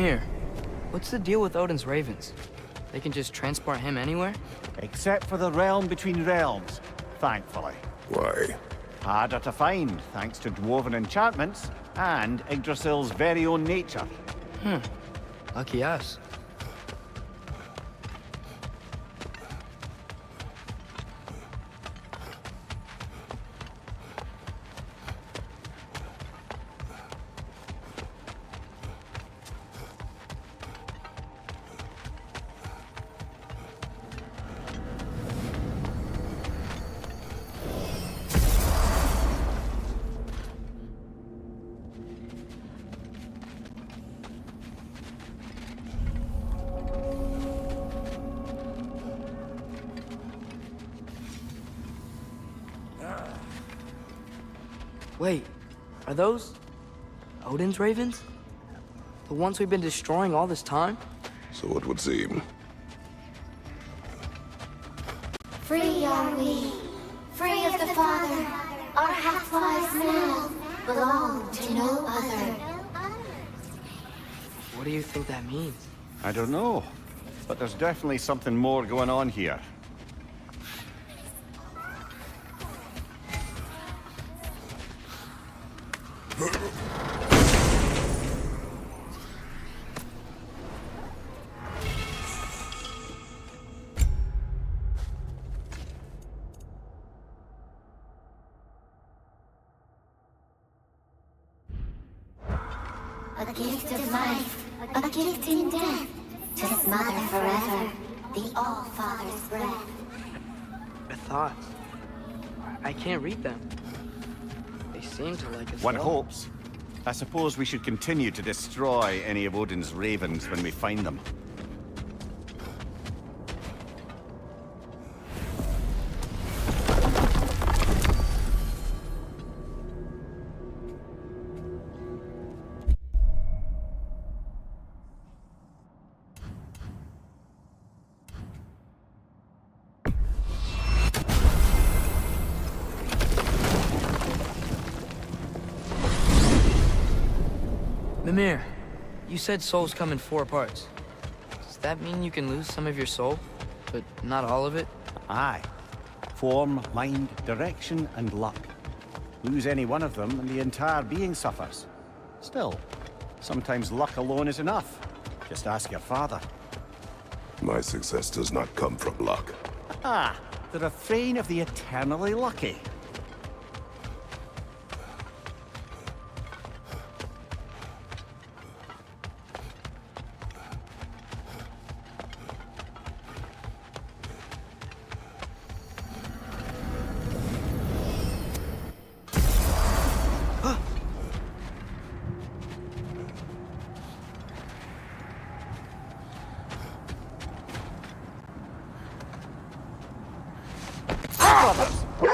Mimir, what's the deal with Odin's ravens? They can just transport him anywhere? Except for the realm between realms, thankfully. Why? Harder to find, thanks to dwarven enchantments and Yggdrasil's very own nature. Lucky us. Wait, are those Odin's ravens? The ones we've been destroying all this time? So it would seem. Free are we, free of the Father. Our half-lives now belong to no other. What do you think that means? I don't know, but there's definitely something more going on here. A gift of life, a gift in death, to his mother forever, the All-Father's breath. The thoughts. I can't read them. They seem to like us. One well. hopes. I suppose we should continue to destroy any of Odin's ravens when we find them. Mimir, you said souls come in 4 parts. Does that mean you can lose some of your soul, but not all of it? Aye. Form, mind, direction, and luck. Lose any one of them and the entire being suffers. Still, sometimes luck alone is enough. Just ask your father. My success does not come from luck. Ah, the refrain of the eternally lucky.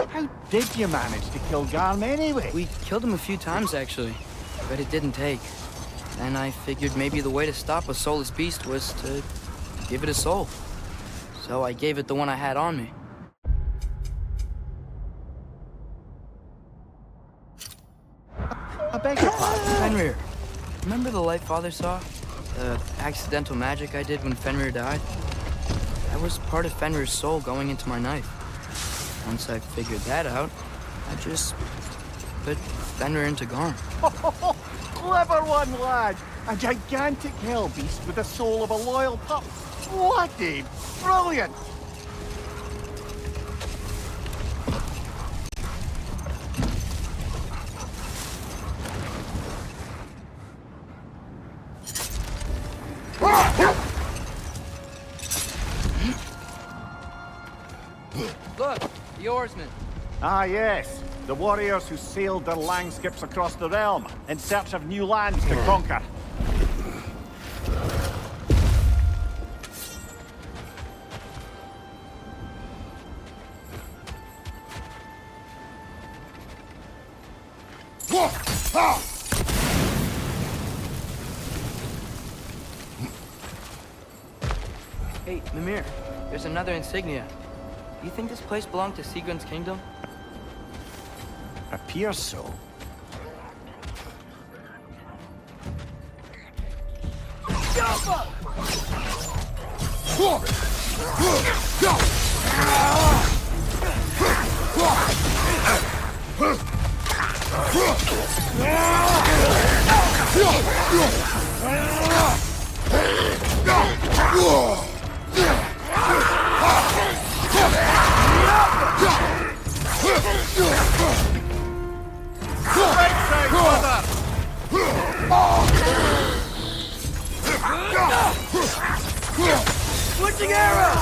How did you manage to kill Garm anyway? We killed him a few times, actually, but it didn't take. Then I figured maybe the way to stop a soulless beast was to give it a soul. So I gave it the one I had on me. I beg your pardon. Fenrir, remember the light Father saw? The accidental magic I did when Fenrir died? That was part of Fenrir's soul going into my knife. Once I figured that out, I just put Fenrir into Garm. Clever one, lad! A gigantic hell beast with the soul of a loyal pup. What a brilliant! Look, the oarsmen. Ah, yes. The warriors who sailed their langskips across the realm in search of new lands to conquer. Hey, Mimir, there's another insignia. Do you think this place belonged to Sigurd's kingdom? Appears so. Switching arrow!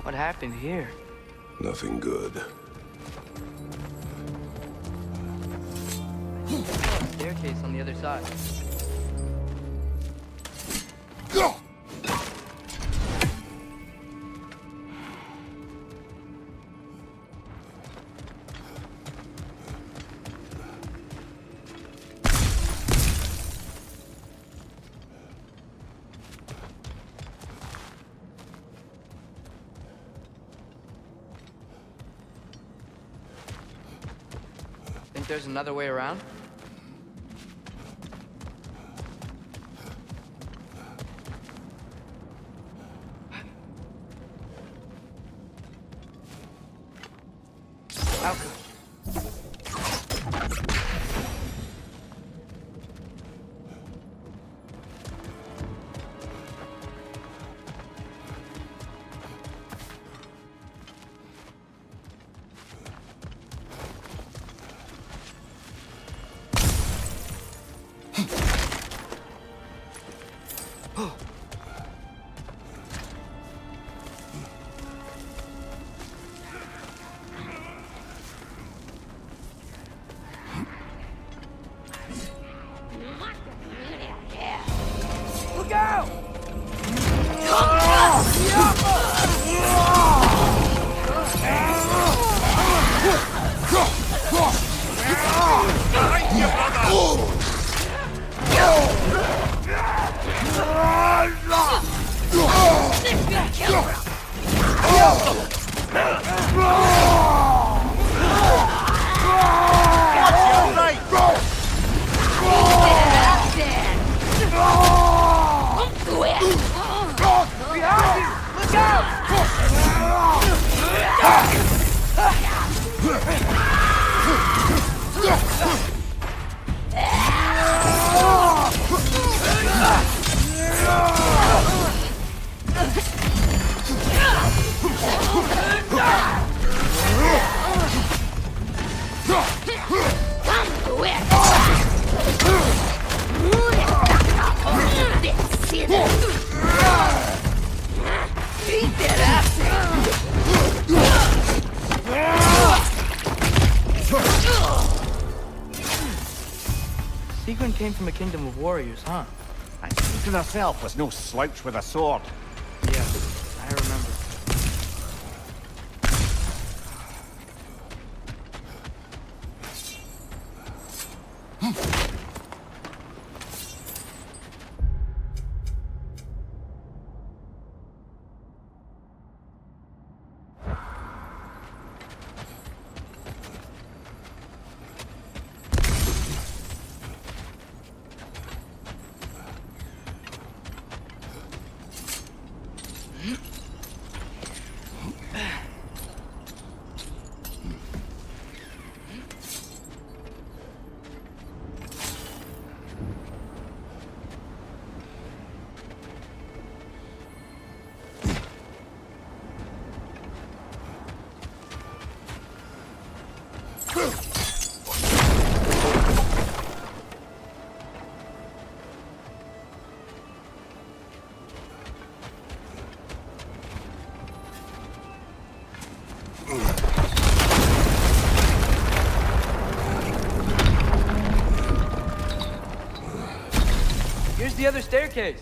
What happened here? Nothing good. Staircase on the other side. Think there's another way around? Alka. Look out! Sequin came from a kingdom of warriors, huh? And Sequin herself was no slouch with a sword. Yeah, I remember. Here's the other staircase.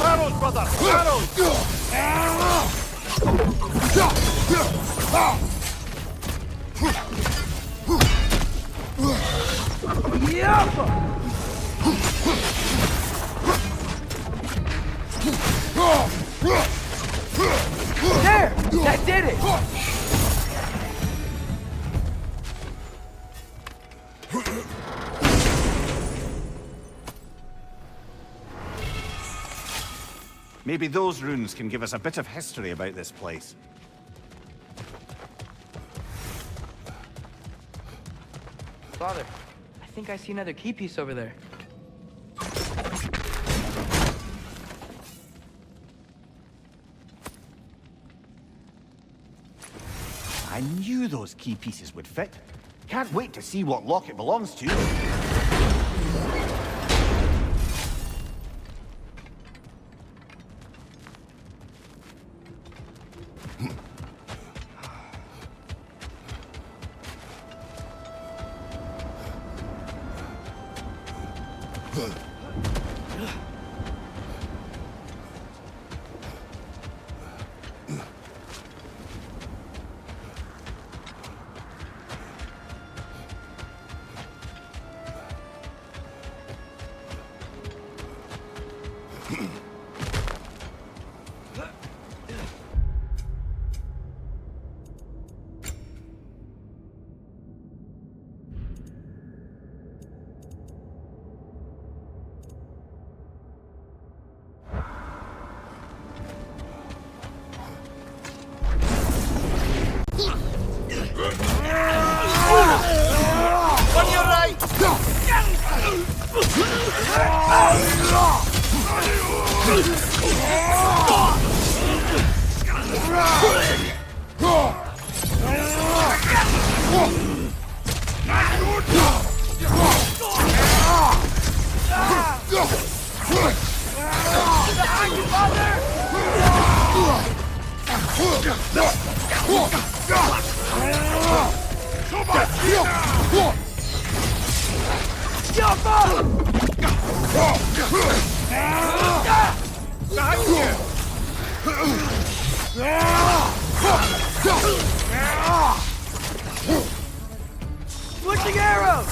Arrows, brother! Arrows! There! That did it! Maybe those runes can give us a bit of history about this place. Father, I think I see another key piece over there. I knew those key pieces would fit. Can't wait to see what lock it belongs to. Switching arrows!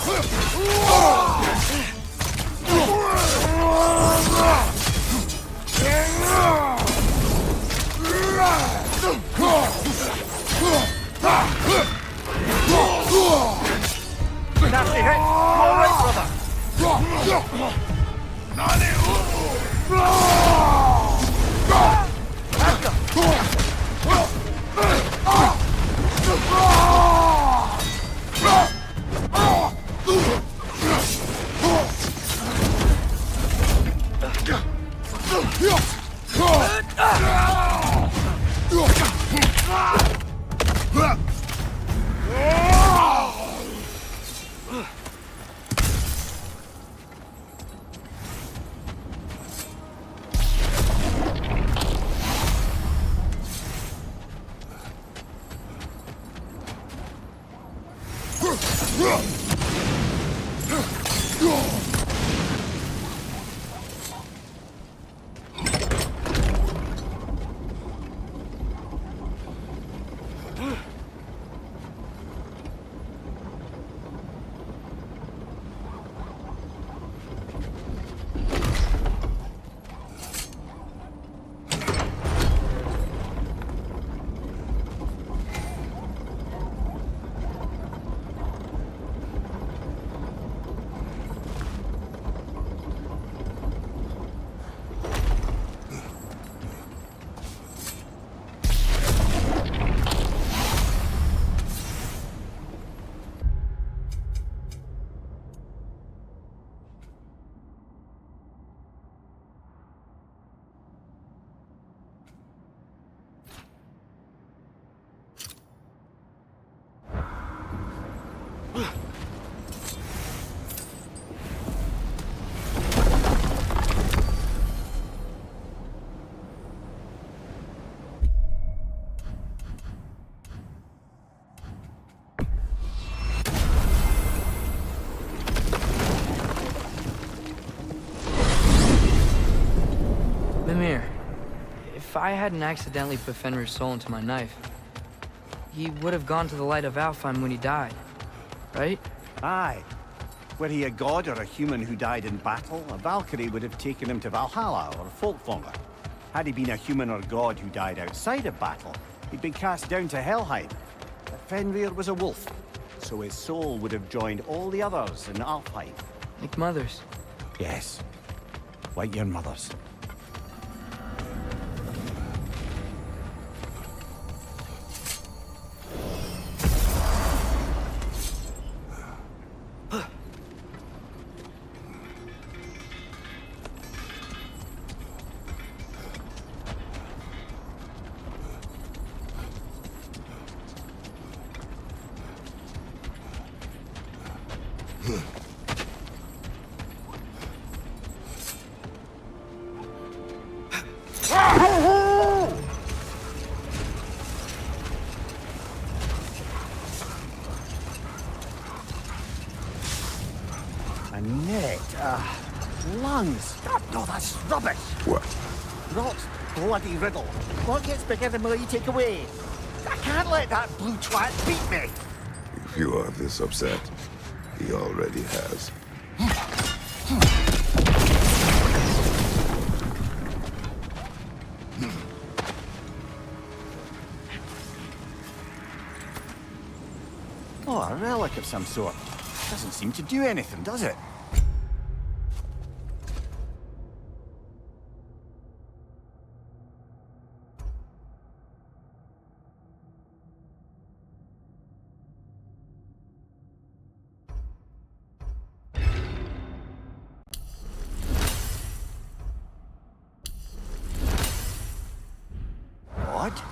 Nasty hit! All right, brother! If I hadn't accidentally put Fenrir's soul into my knife, he would have gone to the light of Alfheim when he died, right? Aye. Were he a god or a human who died in battle, a Valkyrie would have taken him to Valhalla or Folkvanger. Had he been a human or god who died outside of battle, he'd been cast down to Helheim. But Fenrir was a wolf, so his soul would have joined all the others in Alfheim. Like mothers. Yes, like your mothers. A net, lungs. Oh, no, that's rubbish. What? Rot's bloody riddle. What gets bigger the more you take away? I can't let that blue twat beat me. If you are this upset, he already has. Oh, a relic of some sort. Doesn't seem to do anything, does it? What?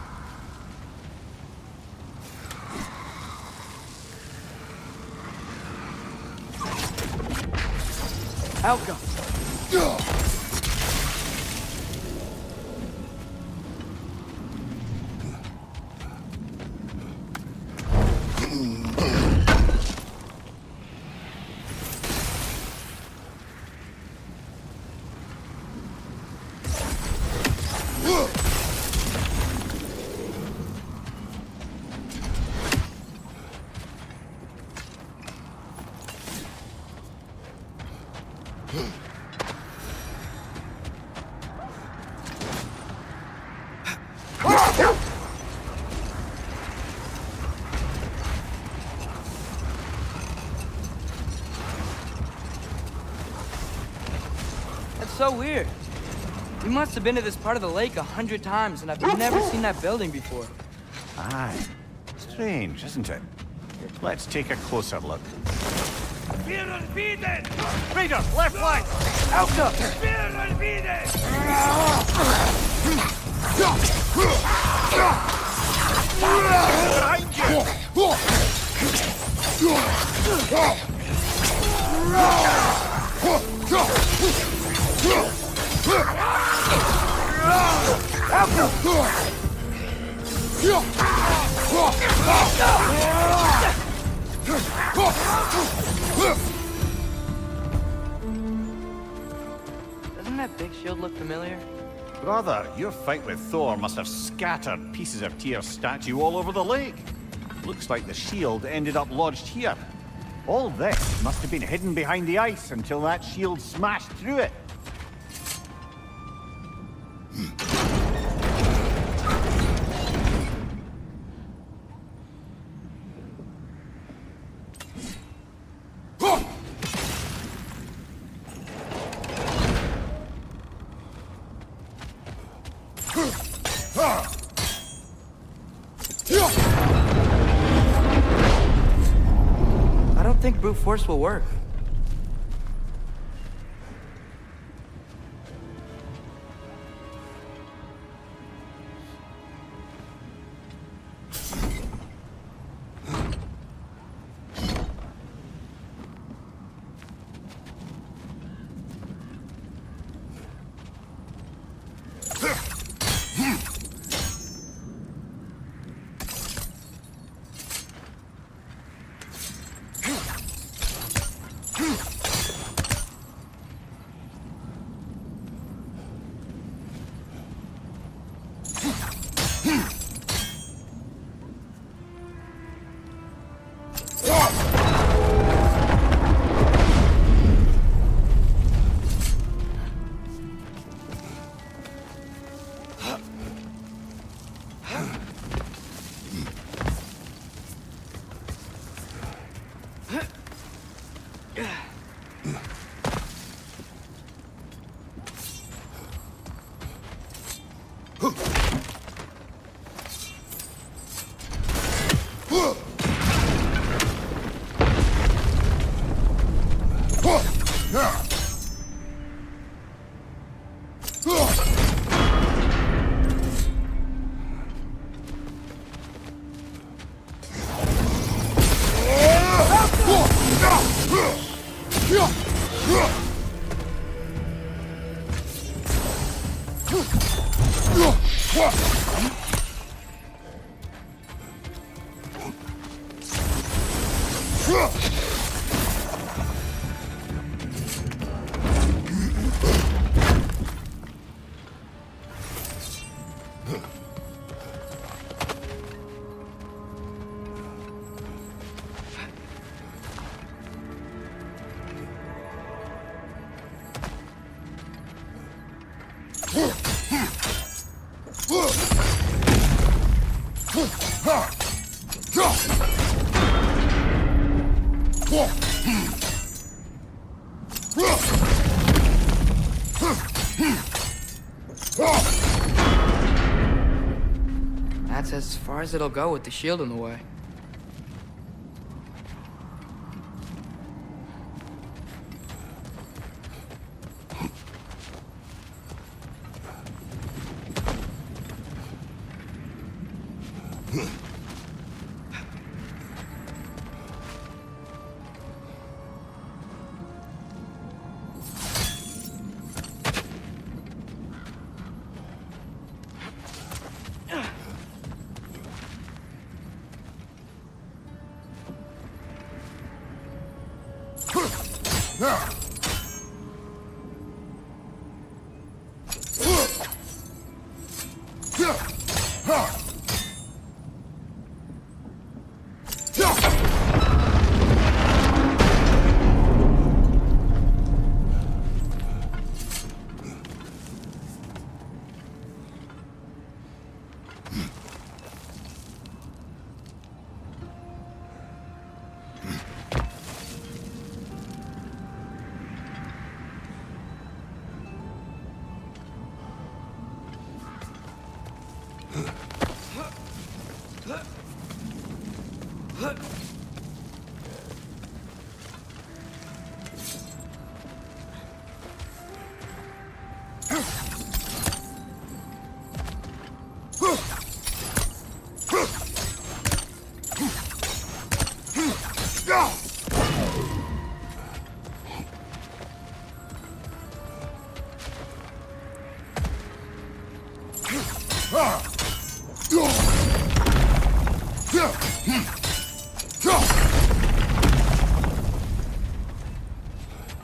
Outcome. That's so weird. We must have been to this part of the lake 100 times, and I've never seen that building before. Aye. Strange, isn't it? Let's take a closer look. Raider, left flank! Outcome! Behind Doesn't that big shield look familiar? Brother, your fight with Thor must have scattered pieces of Tyr's statue all over the lake. Looks like the shield ended up lodged here. All this must have been hidden behind the ice until that shield smashed through it. I don't think brute force will work. That's as far as it'll go with the shield in the way.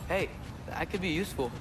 Hey, that could be useful.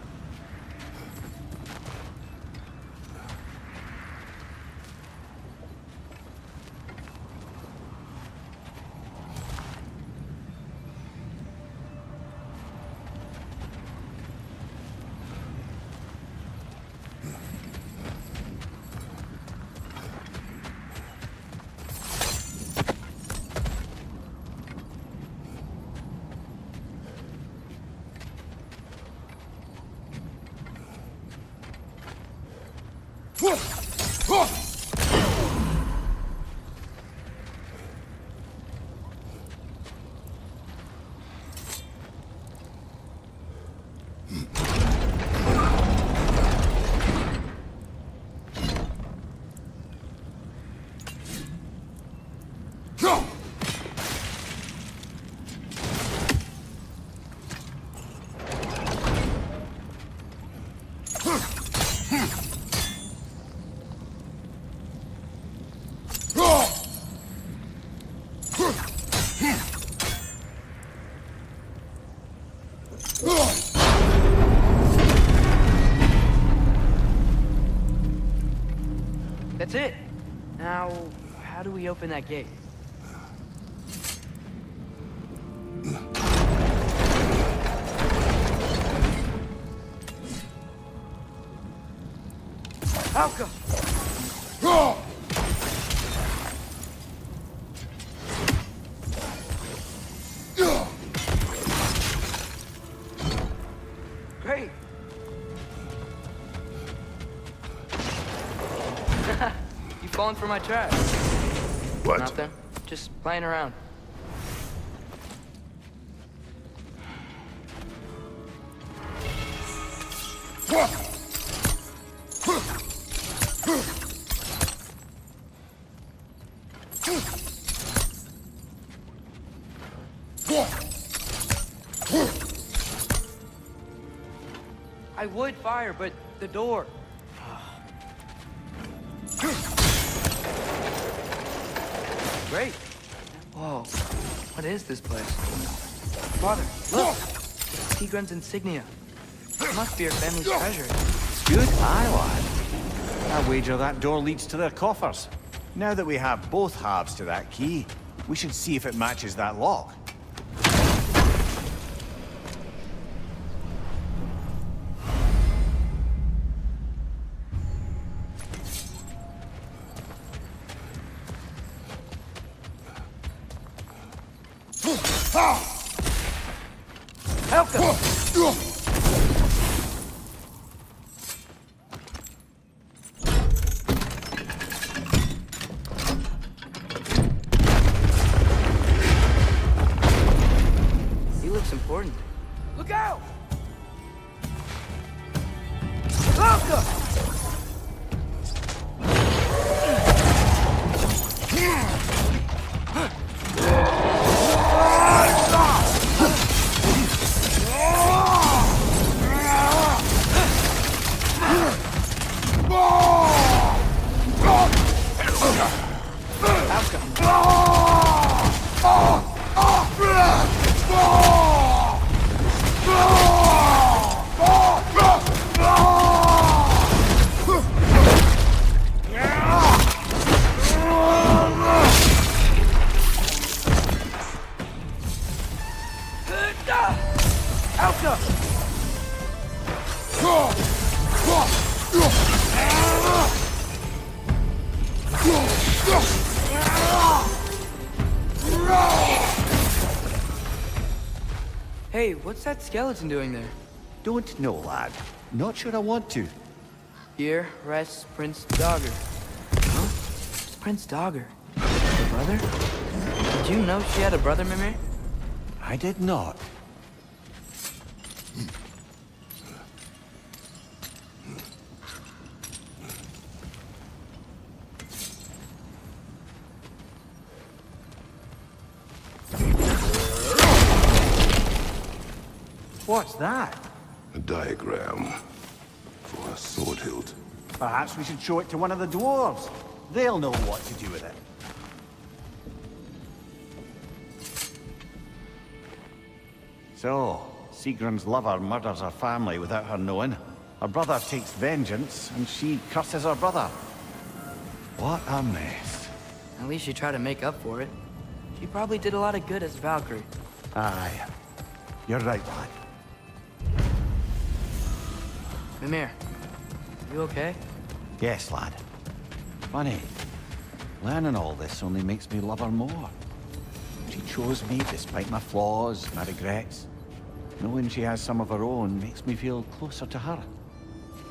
That's it. Now, how do we open that gate? Alka! Great. You falling for my trap? What? Nothing. Just playing around. I would fire, but the door. Great. Whoa. What is this place? Father, look! It's Tigran's insignia. It must be her family's treasure. Good eye, lad. I wager that door leads to their coffers. Now that we have both halves to that key, we should see if it matches that lock. Help them! He looks important. Look out! Alka! Hey, what's that skeleton doing there? Don't know, lad. Not sure I want to. Here rests Prince Dogger. Huh? It's Prince Dogger. Her brother? Did you know she had a brother, Mimir? I did not. What's that? A diagram for a sword hilt. Perhaps we should show it to one of the dwarves. They'll know what to do with it. So, Sigrun's lover murders her family without her knowing. Her brother takes vengeance, and she curses her brother. What a mess. At least she tried to make up for it. She probably did a lot of good as Valkyrie. Aye. You're right, lad. Mimir, you okay? Yes, lad. Funny. Learning all this only makes me love her more. She chose me despite my flaws, my regrets. Knowing she has some of her own makes me feel closer to her.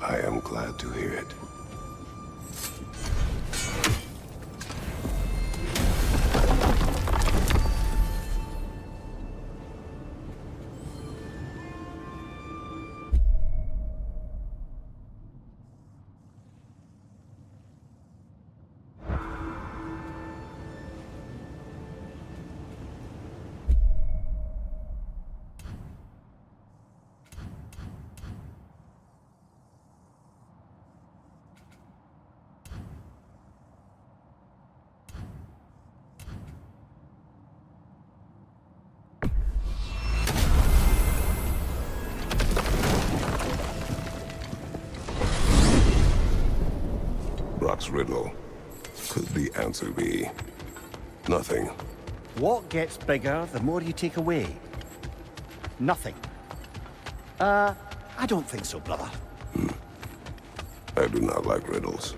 I am glad to hear it. Rock's riddle. Could the answer be nothing? What gets bigger the more you take away? Nothing. I don't think so, brother. I do not like riddles.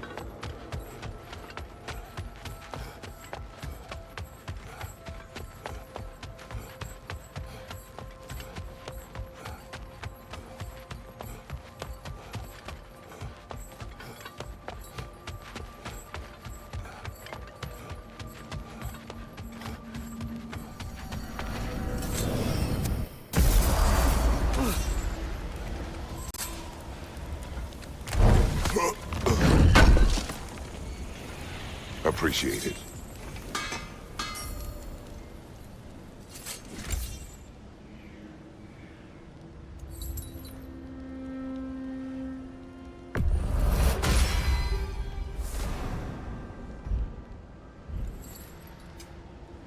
Appreciate it.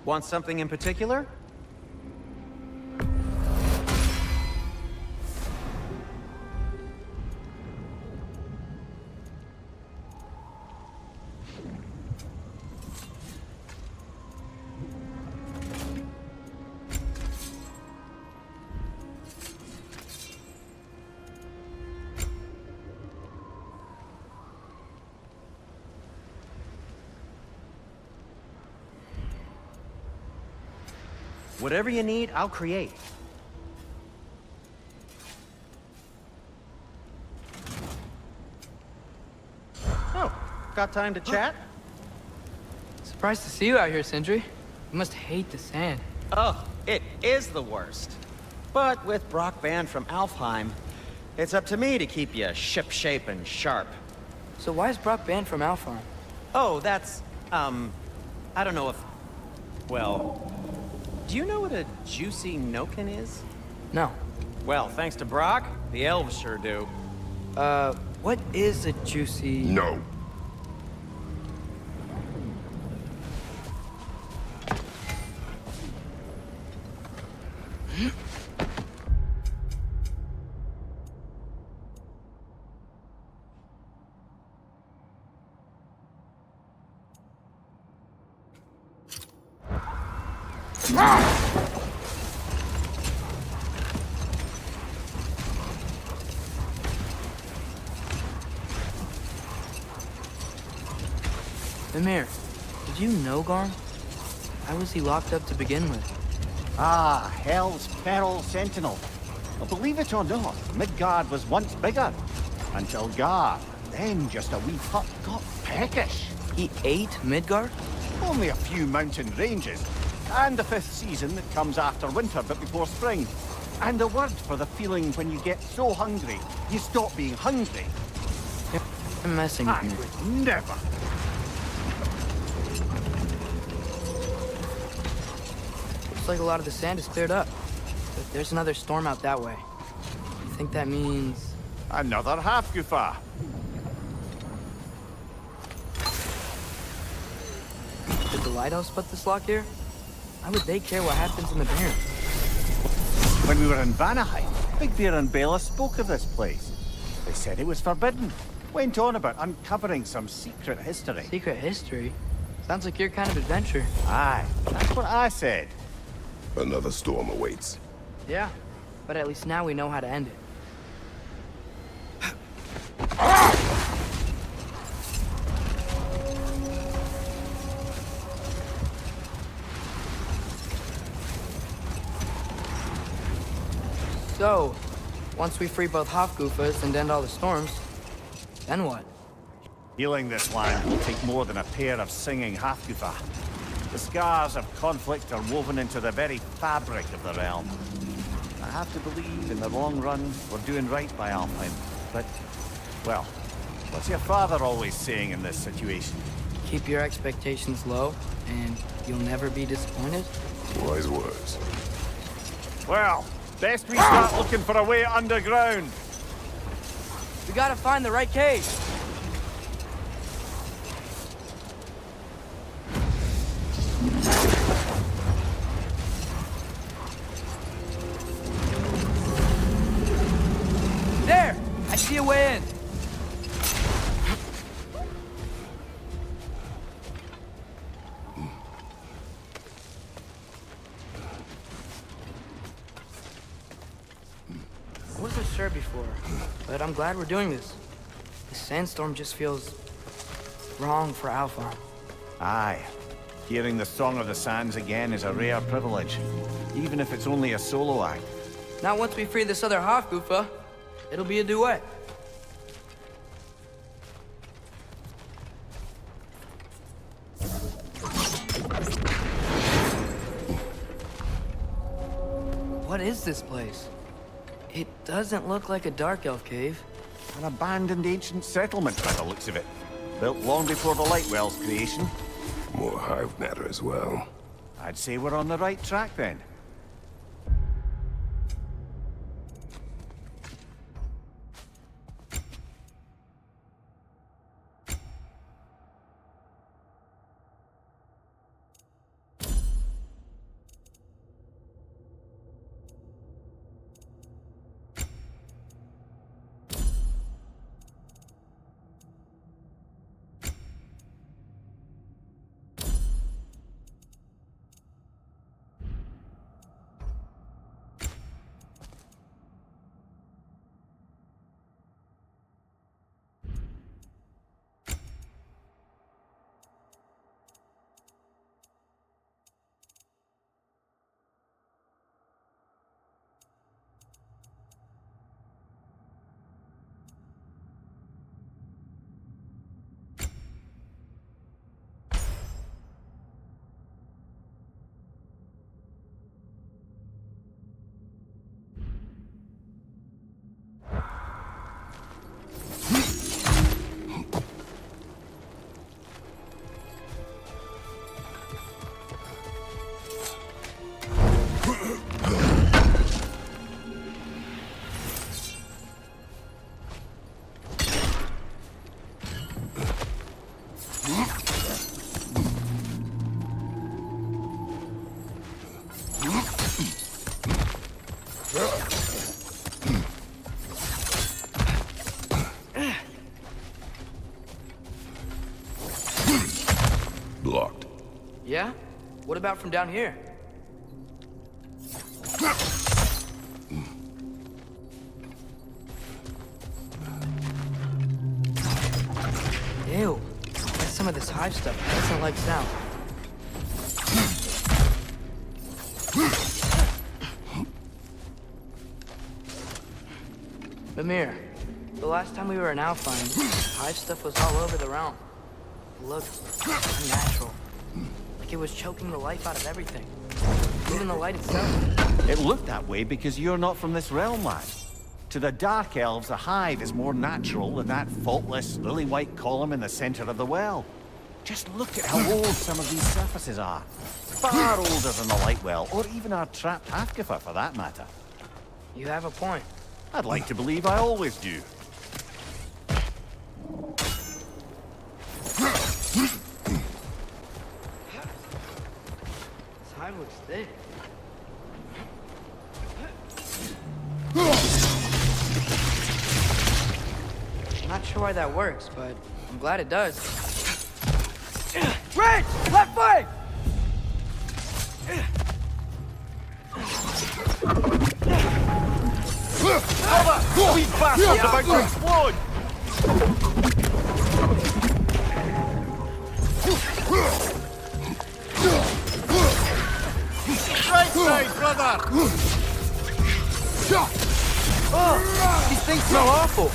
Want something in particular? Whatever you need, I'll create. Oh, got time to chat? Surprised to see you out here, Sindri. You must hate the sand. Oh, it is the worst. But with Brock banned from Alfheim, it's up to me to keep you shipshape and sharp. So why is Brock banned from Alfheim? Oh, that's, I don't know if... Well, do you know what a juicy Noken is? No. Well, thanks to Brock, the elves sure do. What is a juicy... No. Mimir, did you know Garm? Why was he locked up to begin with? Ah, Hell's Feral Sentinel. Well, believe it or not, Midgard was once bigger. Until Gar, then just a wee pup, got peckish. He ate Midgard? Only a few mountain ranges. And the 5th season that comes after winter but before spring. And a word for the feeling when you get so hungry, you stop being hungry. I'm messing with I me. would never. Looks like a lot of the sand is cleared up. But there's another storm out that way. You think that means... Another half-goofa. Did the lighthouse put this lock here? Why would they care what happens in the Barrens? When we were in Vanaheim, Big Bear and Bella spoke of this place. They said it was forbidden. Went on about uncovering some secret history. Secret history? Sounds like your kind of adventure. Aye, that's what I said. Another storm awaits. Yeah, but at least now we know how to end it. So, once we free both Hofgufas and end all the storms, then what? Healing this land will take more than a pair of singing half-goofa. The scars of conflict are woven into the very fabric of the realm. I have to believe in the long run we're doing right by Alfheim. But, well, what's your father always saying in this situation? Keep your expectations low, and you'll never be disappointed? Wise words. Well, best we start looking for a way underground. We gotta find the right cave! There! I see a way in! I wasn't sure before, but I'm glad we're doing this. The sandstorm just feels wrong for Alpha. Aye. Hearing the Song of the Sands again is a rare privilege, even if it's only a solo act. Now once we free this other Hofgufa, it'll be a duet. What is this place? It doesn't look like a Dark Elf cave. An abandoned ancient settlement by the looks of it. Built long before the Lightwell's creation. More hive matter as well. I'd say we're on the right track then. What about from down here? Ew. That's some of this hive stuff. It doesn't like sound. Mimir, the last time we were in Alfheim, hive stuff was all over the realm. It looked unnatural. Like it was choking the life out of everything. Even the light itself. It looked that way because you're not from this realm, lad. To the Dark Elves, a hive is more natural than that faultless, lily-white column in the center of the well. Just look at how old some of these surfaces are. Far older than the light well, or even our trapped Halfgiffer for that matter. You have a point. I'd like to believe I always do. This hive looks thick. I'm not sure why that works, but I'm glad it does. Red! Left flank! Cover! These bastards about to explode! Right side, brother! Oh, these things smell awful.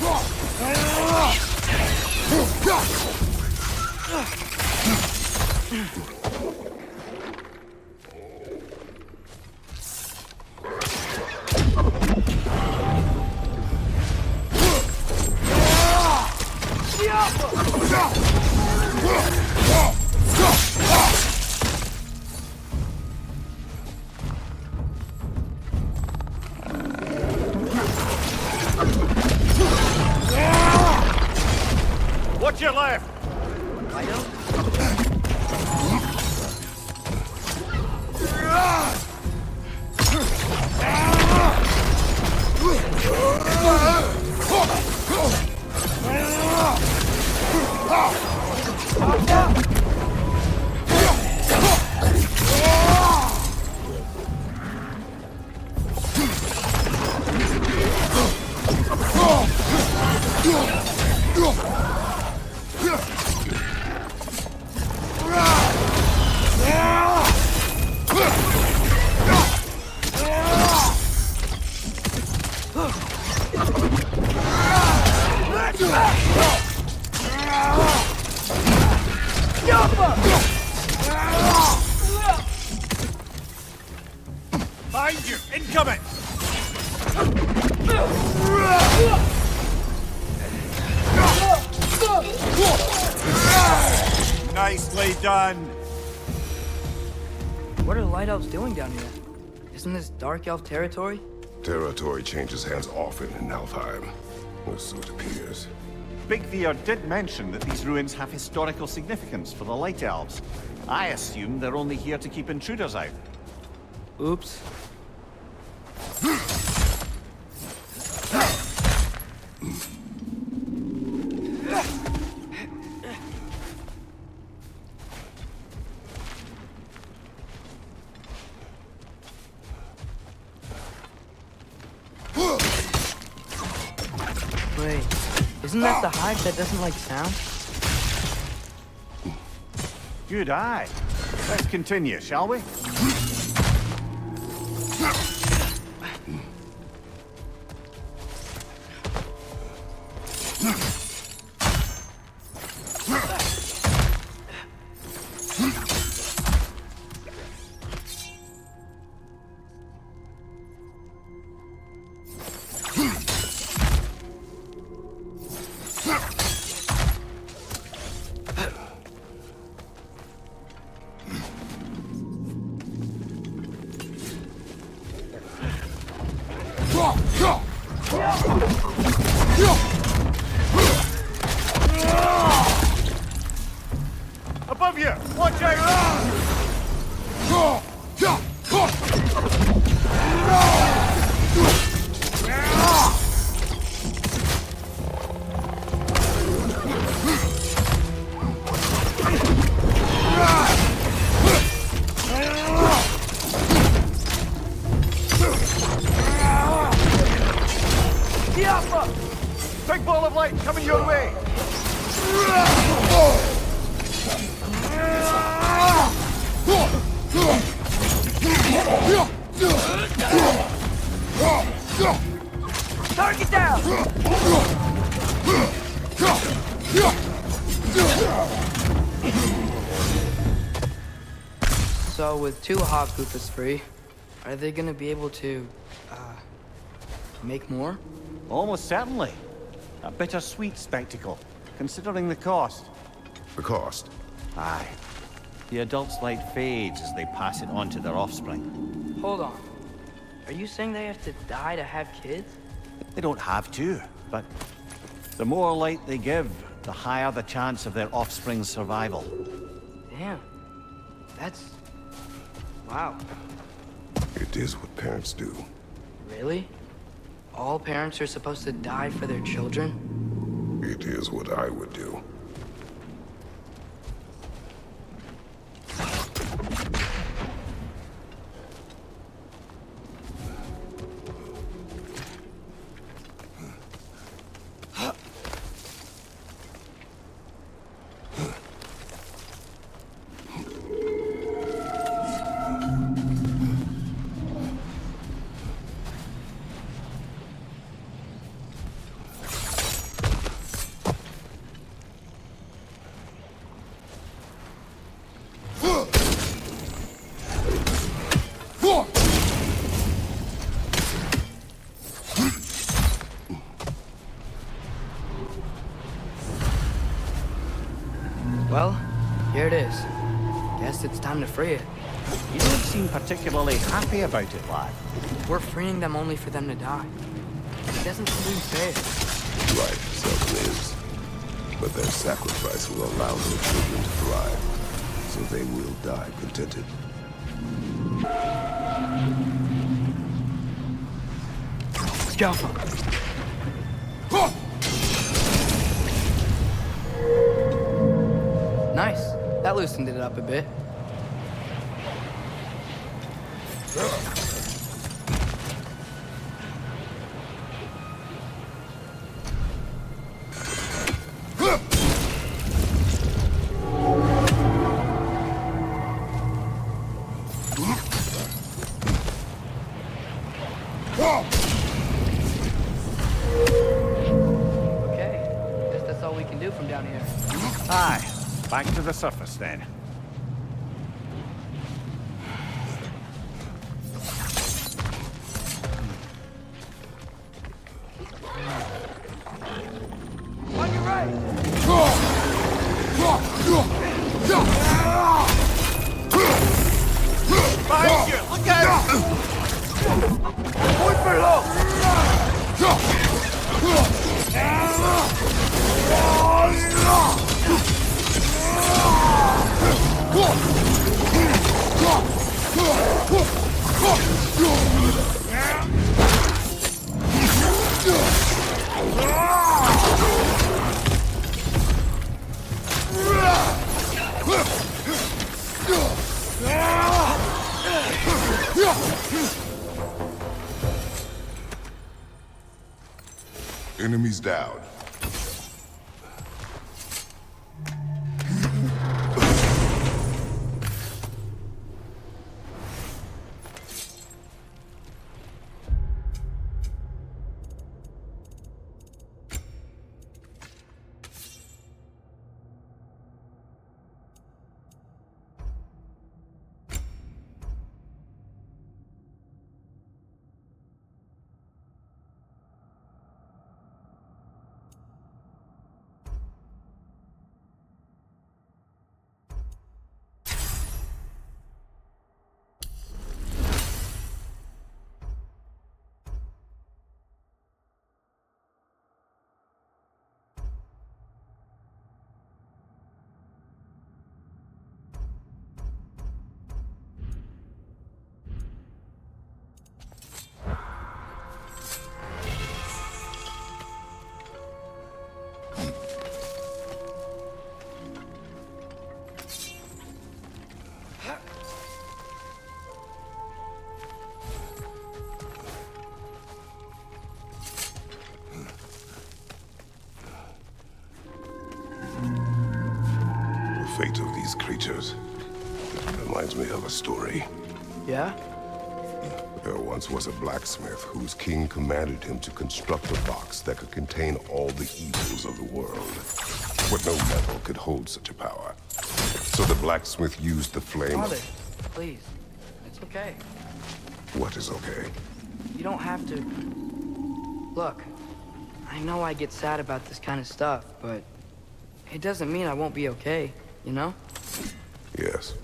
What's your left? I don't. Behind you! Incoming! Nicely done! What are the Light Elves doing down here? Isn't this Dark Elf territory? Territory changes hands often in Alfheim, or so it appears. Big Veer did mention that these ruins have historical significance for the Light Elves. I assume they're only here to keep intruders out. Oops. Wait, isn't that the hive that doesn't like sound? Good eye. Let's continue, shall we? Above you! Watch out! Alpha! Big ball of light coming your way! Target down! So with 2 hot Goopas free, are they gonna be able to, make more? Almost certainly. A bittersweet spectacle, considering the cost. The cost. Aye. The adult's light fades as they pass it on to their offspring. Hold on. Are you saying they have to die to have kids? They don't have to, but the more light they give, the higher the chance of their offspring's survival. Damn. That's... wow. It is what parents do. Really? All parents are supposed to die for their children? It is what I would do. Well, here it is. Guess it's time to free it. You don't seem particularly happy about it, lad. We're freeing them only for them to die. It doesn't seem fair. Life seldom is. But their sacrifice will allow their children to thrive. So they will die contented. Scalpel. Nice. That loosened it up a bit. Okay. Guess that's all we can do from down here. Aye. Back to the surface, then. On your right! Behind you! Look out! Point below! Enemies down. these creatures. Reminds me of a story. Yeah? There once was a blacksmith whose king commanded him to construct a box that could contain all the evils of the world. But no metal could hold such a power. So the blacksmith used the flame. Father, please. It's okay. What is okay? You don't have to... Look, I know I get sad about this kind of stuff, but it doesn't mean I won't be okay, you know? Yes.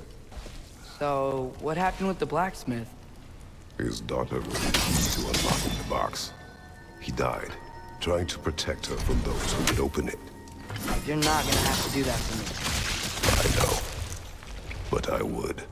So, what happened with the blacksmith? His daughter was the key to unlocking the box. He died, trying to protect her from those who would open it. You're not gonna have to do that for me. I know, but I would.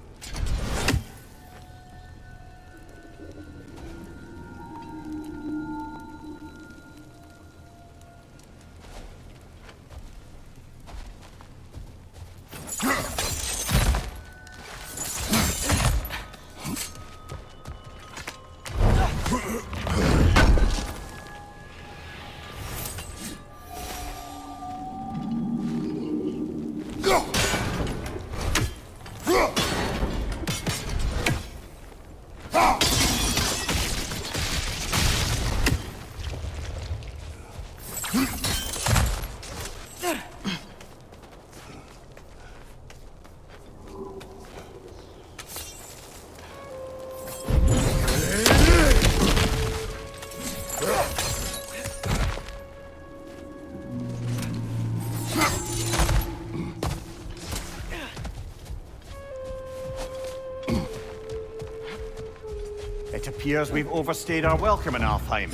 It appears we've overstayed our welcome in Alfheim.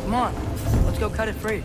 Come on, let's go cut it free.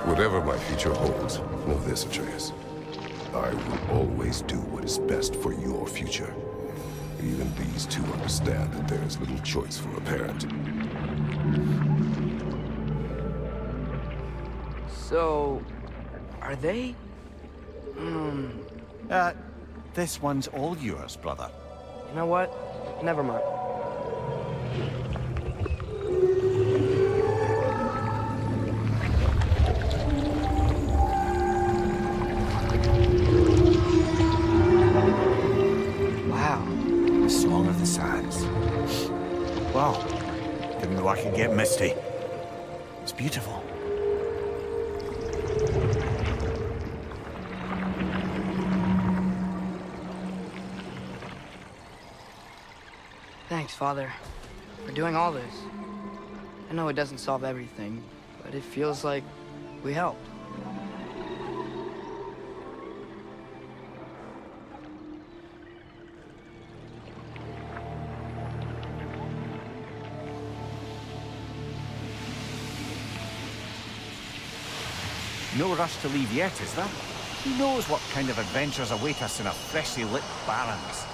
Whatever my future holds, know this, Atreus. I will always do what is best for your future. Even these two understand that there is little choice for a parent. So, are they? This one's all yours, brother. You know what? Never mind. Wow. The Song of the Sands. Wow. Didn't know I could get misty. It's beautiful. Thanks, Father, for doing all this. I know it doesn't solve everything, but it feels like we helped. No rush to leave yet, is there? Who knows what kind of adventures await us in our freshly lit barrens?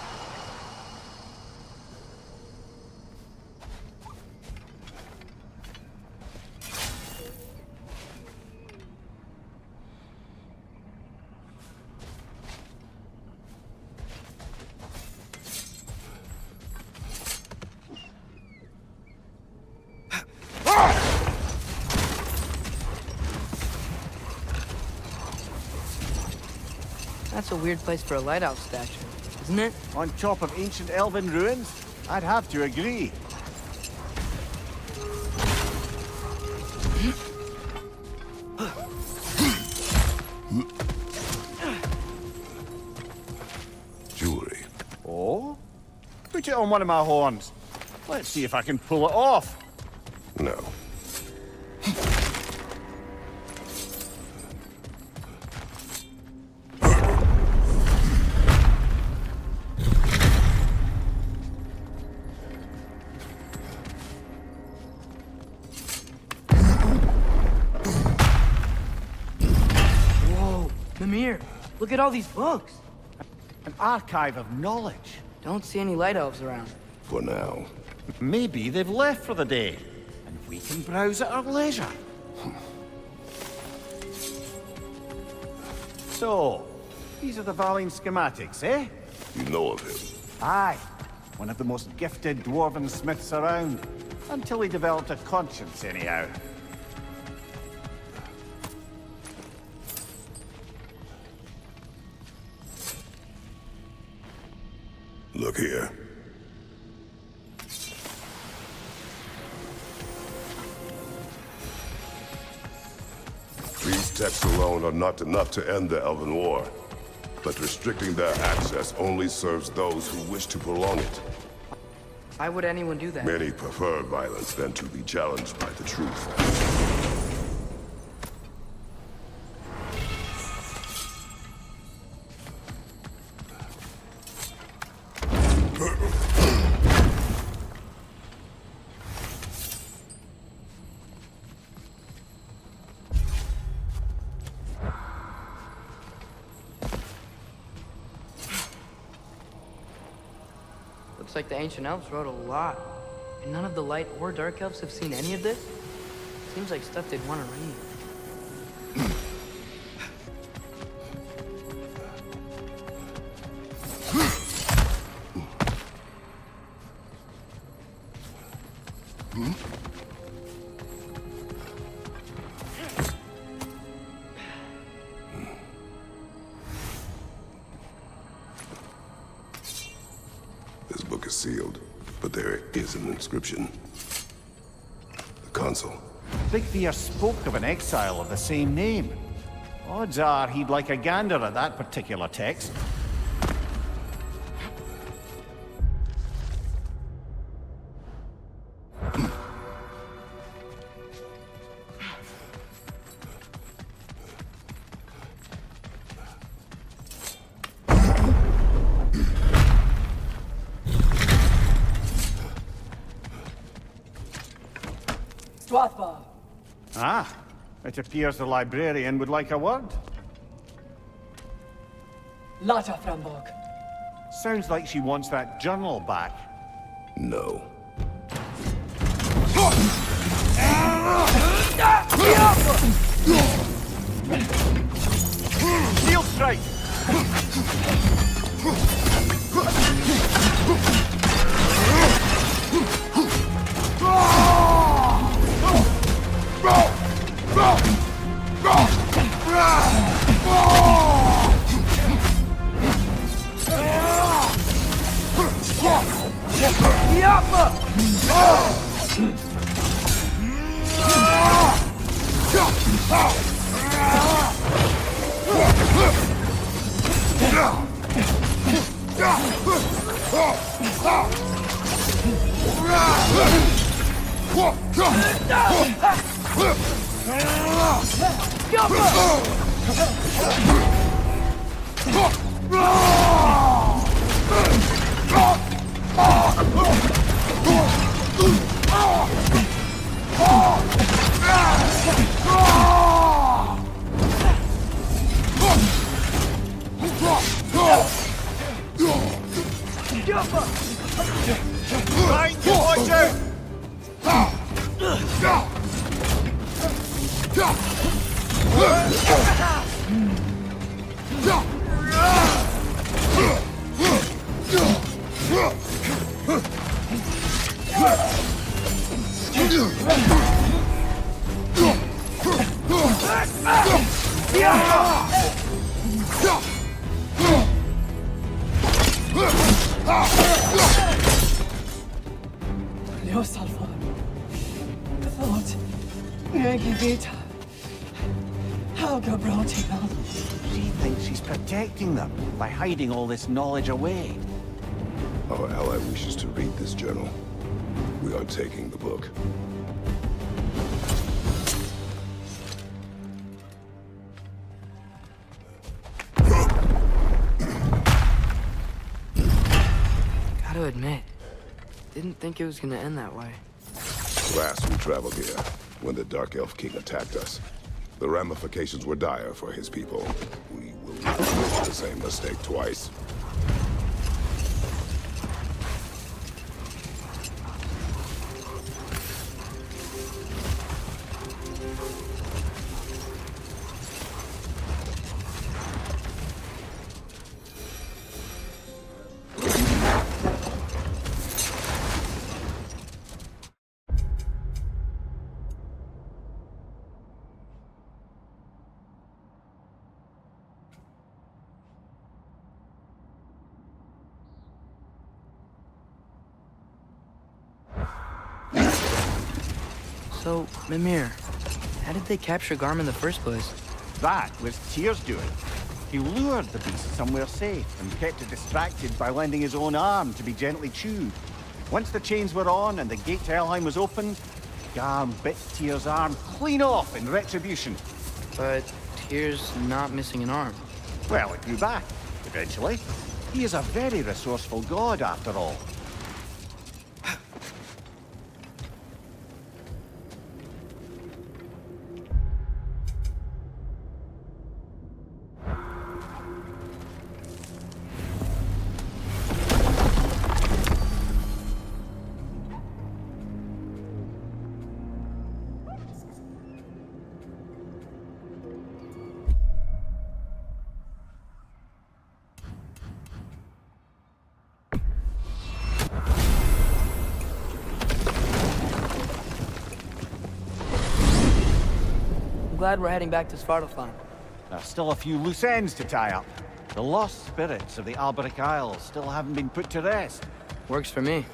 That's a weird place for a lighthouse statue, isn't it? On top of ancient elven ruins? I'd have to agree. Jewelry. Oh? Put it on one of my horns. Let's see if I can pull it off. No. Whoa, Mimir, look at all these books. An archive of knowledge. Don't see any light elves around. For now. Maybe they've left for the day, and we can browse at our leisure. So, these are the Valine schematics, eh? You know of him. Aye. One of the most gifted dwarven smiths around. Until he developed a conscience, anyhow. Look here. These texts alone are not enough to end the Elven War. But restricting their access only serves those who wish to prolong it. Why would anyone do that? Many prefer violence than to be challenged by the truth. Looks like the ancient elves wrote a lot. And none of the light or dark elves have seen any of this? Seems like stuff they'd want to read. This book is sealed, but there is an inscription. The consul. Bigthier spoke of an exile of the same name. Odds are he'd like a gander at that particular text. Ah, it appears the librarian would like a word. Lata Frambog. Sounds like she wants that journal back. No. Steel strike! Ljósalfar. Thought. Negivita. Helga Brotina. She thinks she's protecting them by hiding all this knowledge away. Our ally wishes to read this journal. We are taking the book. Gotta admit, didn't think it was gonna end that way. Last we traveled here, when the Dark Elf King attacked us. The ramifications were dire for his people. We will not make the same mistake twice. So, Mimir, how did they capture Garm in the first place? That was Tyr's doing. He lured the beast somewhere safe and kept it distracted by lending his own arm to be gently chewed. Once the chains were on and the gate to Helheim was open, Garm bit Tyr's arm clean off in retribution. But Tyr's not missing an arm. Well, it grew back, eventually. He is a very resourceful god, after all. I'm glad we're heading back to Svartalfheim. There's still a few loose ends to tie up. The lost spirits of the Alberic Isles still haven't been put to rest. Works for me.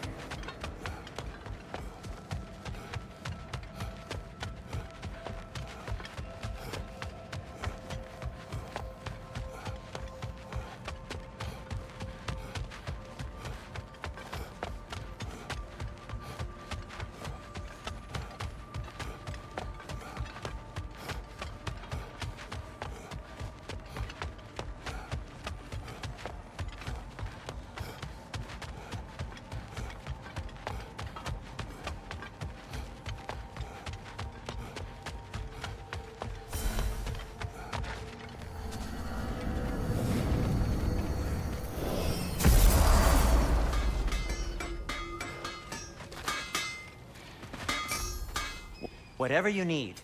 Whatever you need.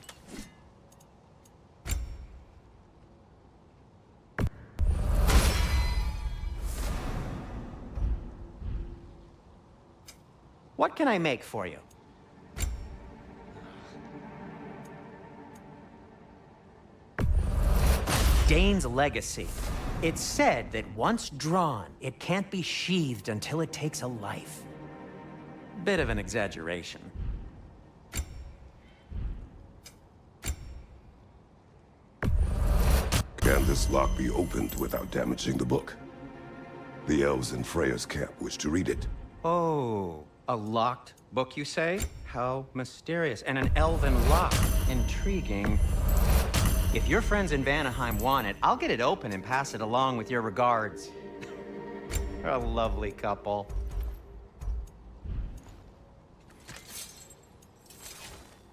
What can I make for you? Dane's legacy. It's said that once drawn, it can't be sheathed until it takes a life. Bit of an exaggeration. Can this lock be opened without damaging the book? The elves in Freya's camp wish to read it. Oh, a locked book, you say? How mysterious. And an elven lock. Intriguing. If your friends in Vanaheim want it, I'll get it open and pass it along with your regards. You're a lovely couple.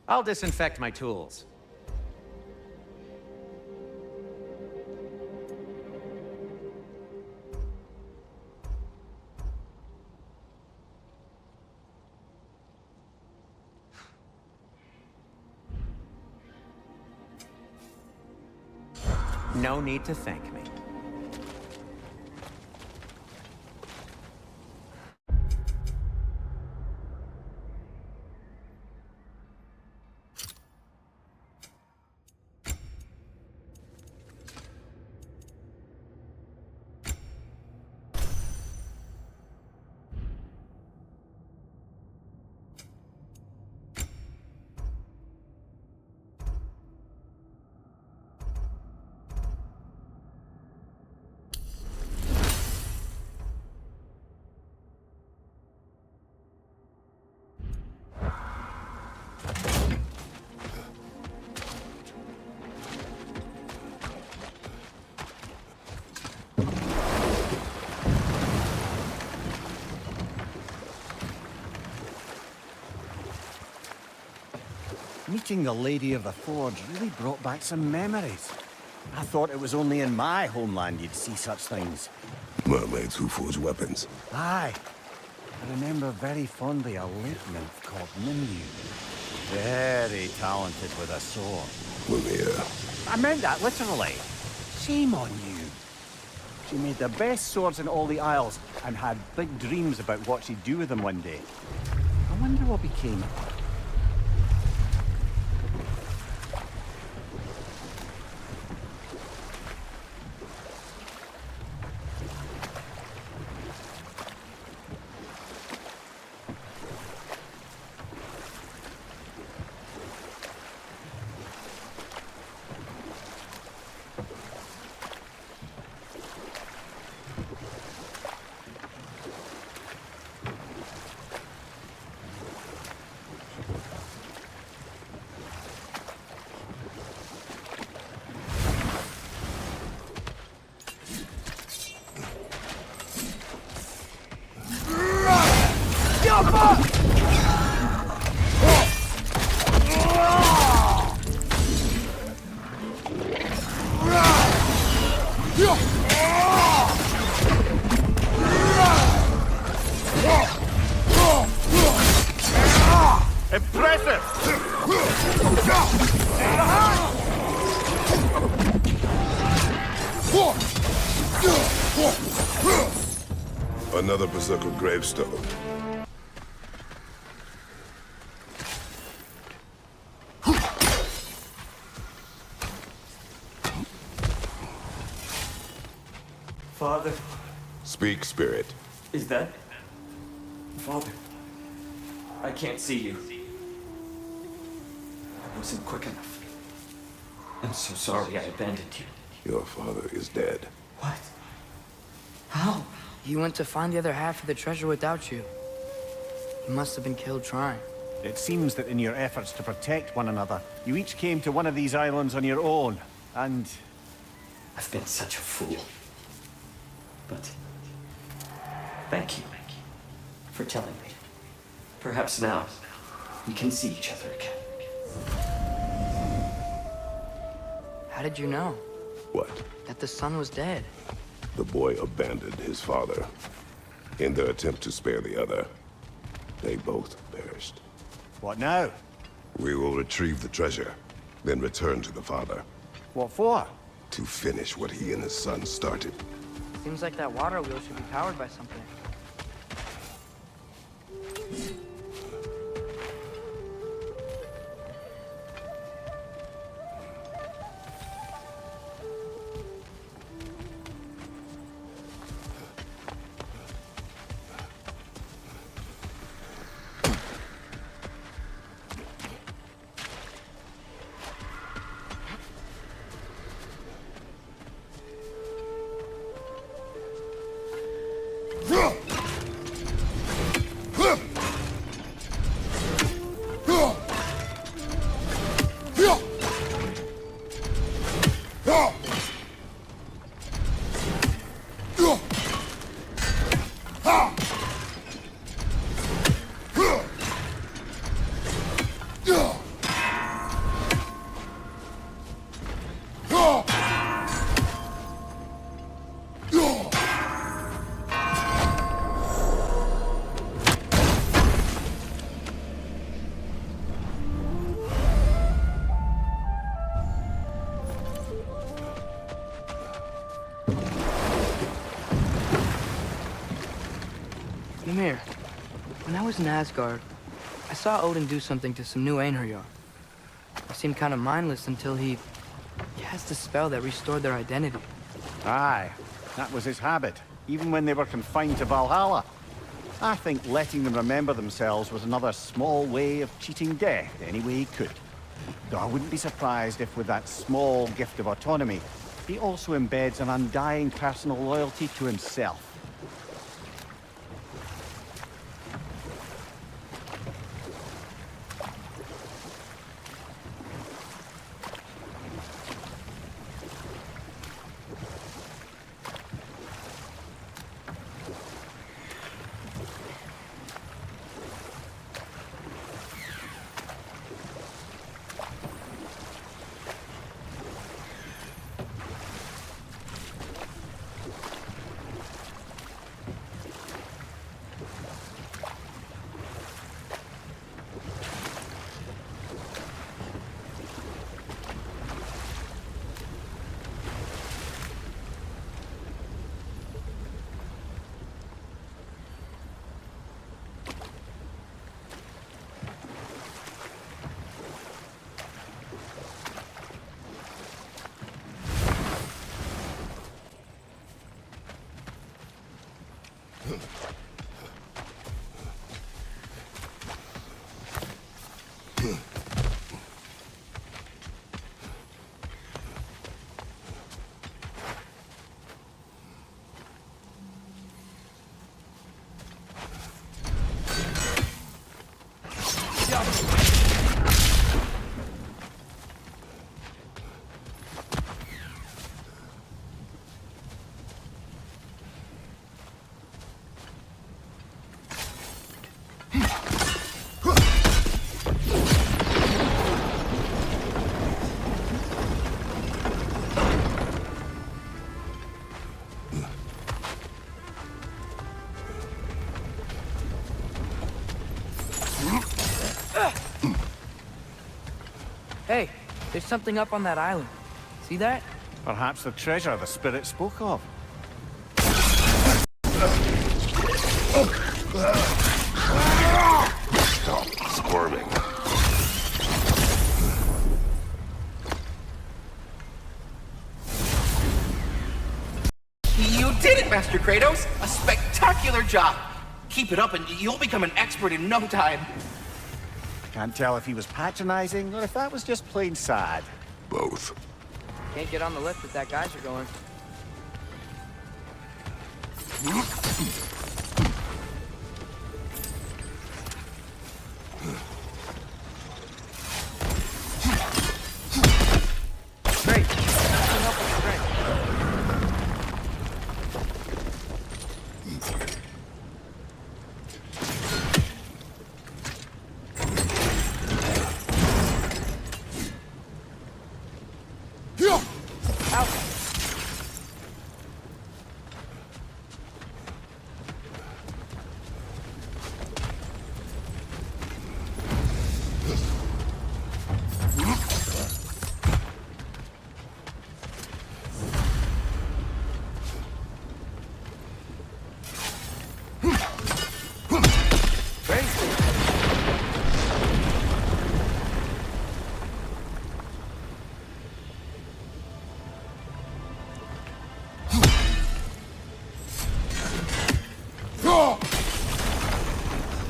I'll disinfect my tools. No need to thank me. Meeting the Lady of the Forge really brought back some memories. I thought it was only in my homeland you'd see such things. Mermaids who forge weapons. Aye. I remember very fondly a lake nymph called Nimue. Very talented with a sword. Mimir. I meant that literally. Shame on you. She made the best swords in all the Isles and had big dreams about what she'd do with them one day. I wonder what became of her. Another Berserker gravestone. Father, Speak, spirit. is that? Father, I can't see you. I wasn't quick enough. I'm so sorry I abandoned you. Your father is dead. What? How? He went to find the other half of the treasure without you. He must have been killed trying. It seems that in your efforts to protect one another, you each came to one of these islands on your own, and... I've been such a fool. But thank you for telling me. Perhaps now we can see each other again. How did you know? What? That the son was dead? The boy abandoned his father. In their attempt to spare the other, they both perished. What now? We will retrieve the treasure, then return to the father. What for? To finish what he and his son started. Seems like that water wheel should be powered by something. Ymir, when I was in Asgard, I saw Odin do something to some new Einherjar. They seemed kind of mindless until he cast a spell that restored their identity. Aye, that was his habit, even when they were confined to Valhalla. I think letting them remember themselves was another small way of cheating death any way he could. Though I wouldn't be surprised if with that small gift of autonomy, he also embeds an undying personal loyalty to himself. Hey, there's something up on that island. See that? Perhaps the treasure the spirit spoke of. Stop squirming. You did it, Master Kratos! A spectacular job! Keep it up and you'll become an expert in no time. Can't tell if he was patronizing or if that was just plain sad. Both. Can't get on the lift that guys are going. Great. Nothing help with strength.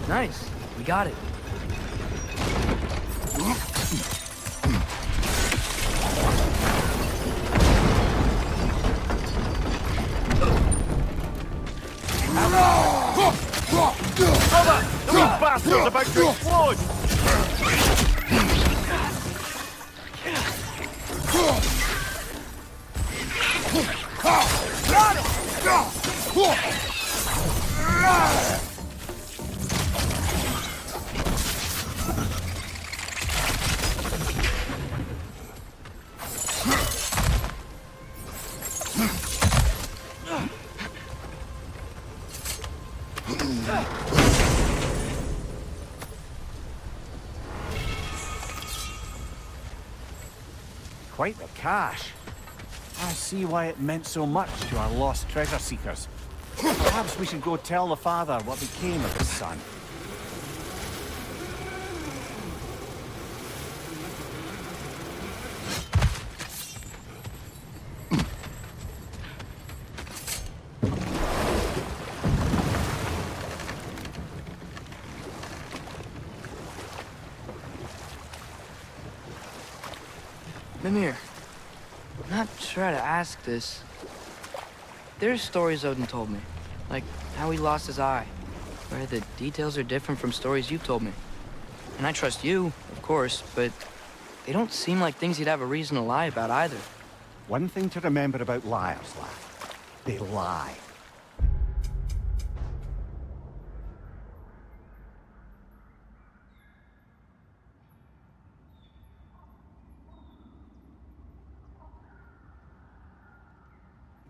Nice. We got it. Brother! Those bastards about to explode! Quite the cache. I see why it meant so much to our lost treasure seekers. Perhaps we should go tell the father what became of his son. Mimir, I'm not sure how to ask this. There's stories Odin told me, like how he lost his eye, where the details are different from stories you've told me. And I trust you, of course, but they don't seem like things you'd have a reason to lie about either. One thing to remember about liars, lad. They lie.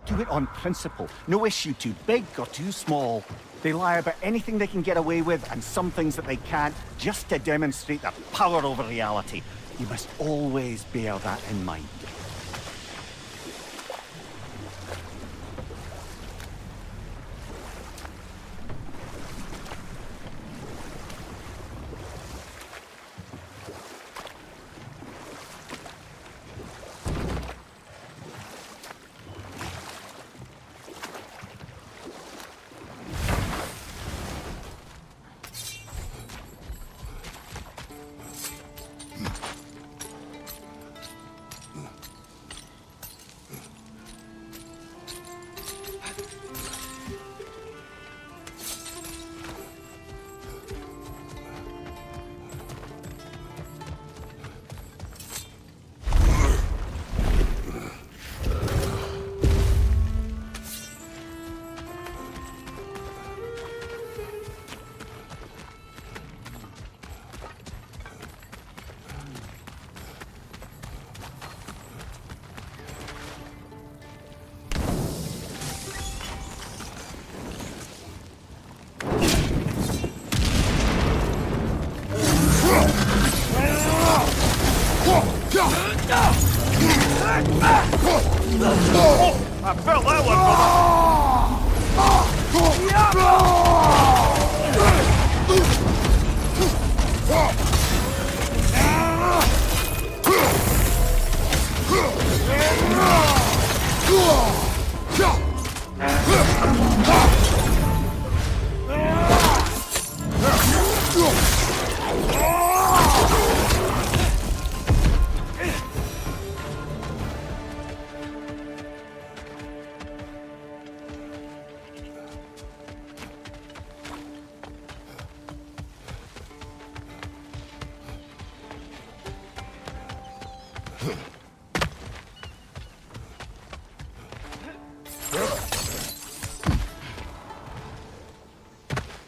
Do it on principle. No issue too big or too small. They lie about anything they can get away with and some things that they can't, just to demonstrate their power over reality. You must always bear that in mind.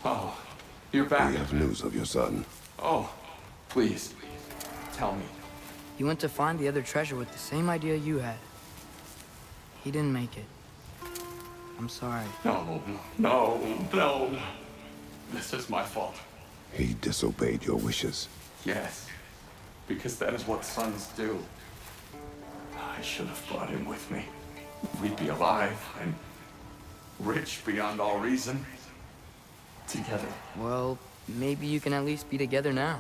Oh, you're We back. have news of your son. Oh, please, tell me. He went to find the other treasure with the same idea you had. He didn't make it. I'm sorry. No, no, no. This is my fault. He disobeyed your wishes. Yes, because that is what sons do. I should have brought him with me. We'd be alive and rich beyond all reason. Together. Well, maybe you can at least be together now.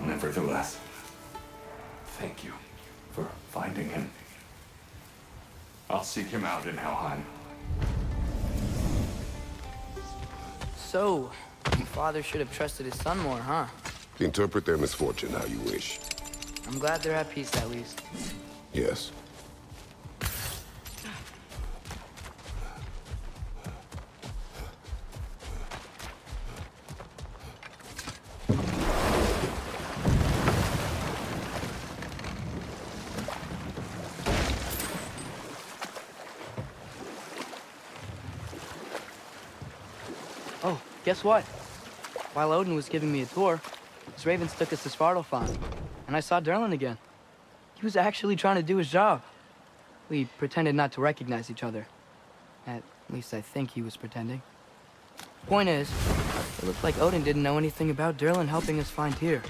Nevertheless, thank you for finding him. I'll seek him out in Helheim. So, father should have trusted his son more, huh? Interpret their misfortune how you wish. I'm glad they're at peace at least. Yes. Oh, guess what? While Odin was giving me a tour, his ravens took us to Svartalfheim, and I saw Derlin again. He was actually trying to do his job. We pretended not to recognize each other. At least I think he was pretending. Point is, it looked like Odin didn't know anything about Derlin helping us find Tyr.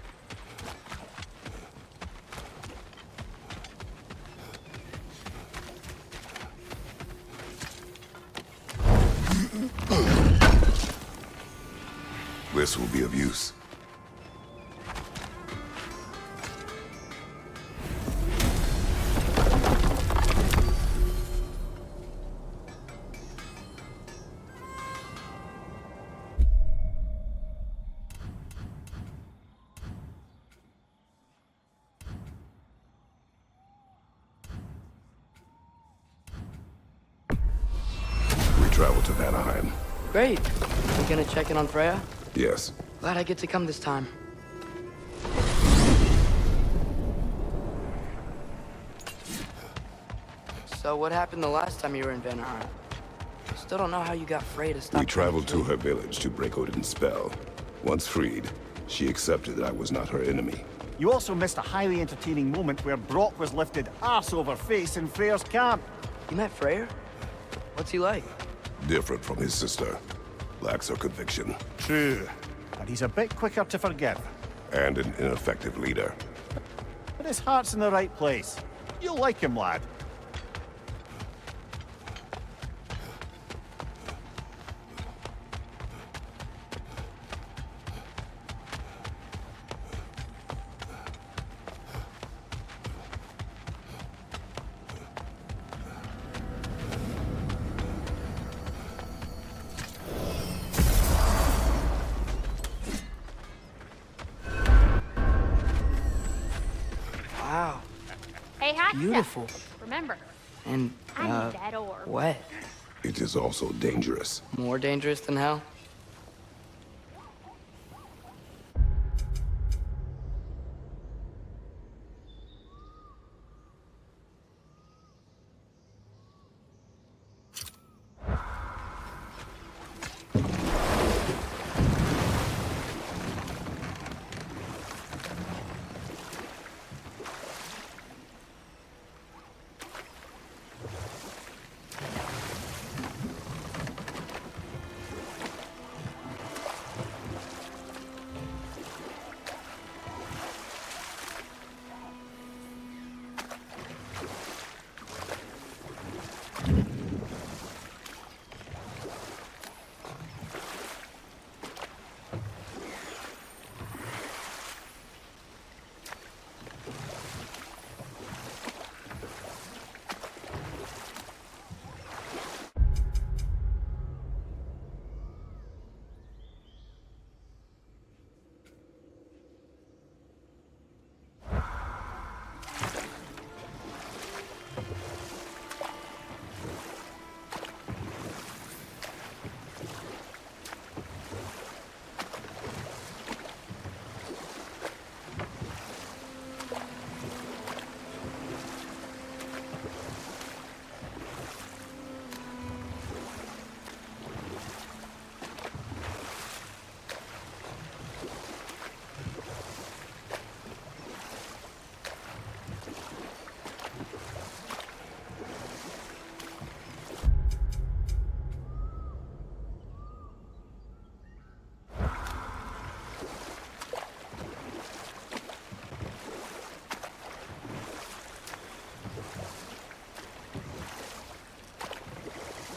This will be of use. We travel to Vanaheim. Great. You gonna check in on Freya? Yes. Glad I get to come this time. So what happened the last time you were in Vanaheim? Still don't know how you got Freya to stop. We traveled to trying her village to break Odin's spell. Once freed, she accepted that I was not her enemy. You also missed a highly entertaining moment where Brock was lifted arse over face in Freyr's camp. You met Freyr? What's he like? Different from his sister. Lacks her conviction. True. And he's a bit quicker to forgive. And an ineffective leader. But his heart's in the right place. You'll like him, lad. Wow, Hey, hot beautiful. stuff. Remember, And, I need that orb. wet. It is also dangerous. More dangerous than hell?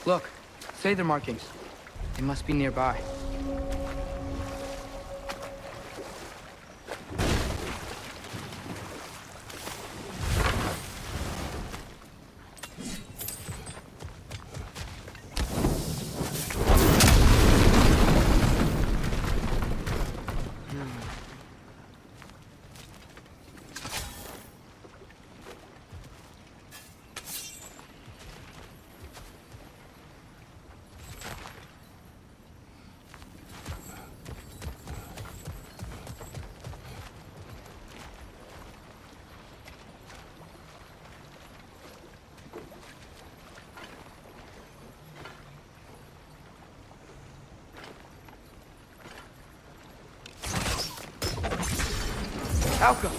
Look, say their markings. They must be nearby. Alka!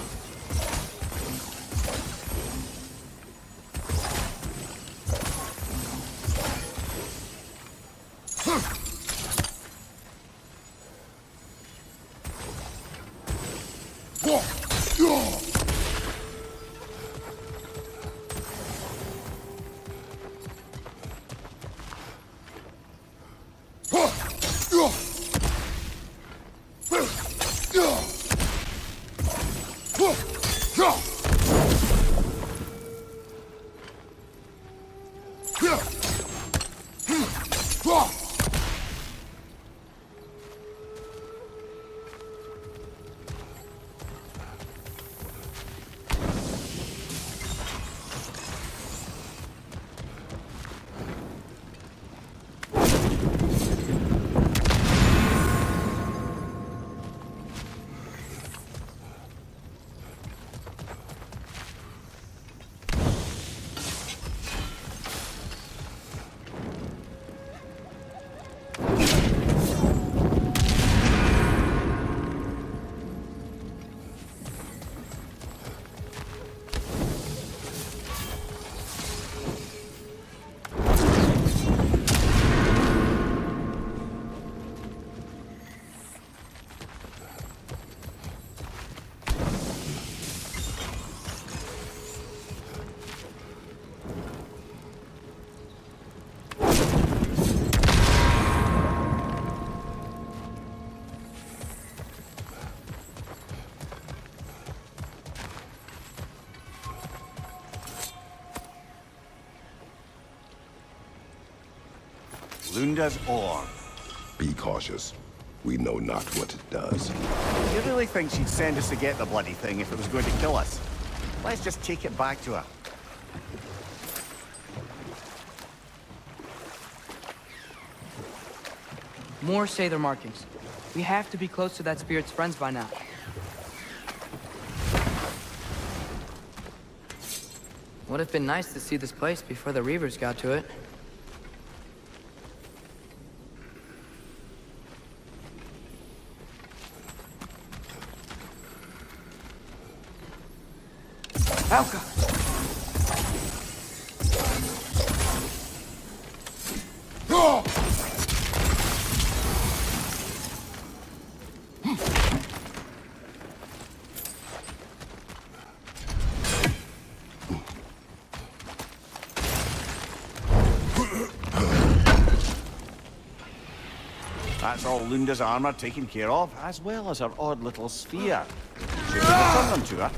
Lunda's ore. Be cautious. We know not what it does. You really think she'd send us to get the bloody thing if it was going to kill us? Let's just take it back to her. More say their markings. We have to be close to that spirit's friends by now. Would have been nice to see this place before the Reavers got to it. Alka! That's all Lunda's armor taken care of, as well as her odd little sphere. Should we return them to her?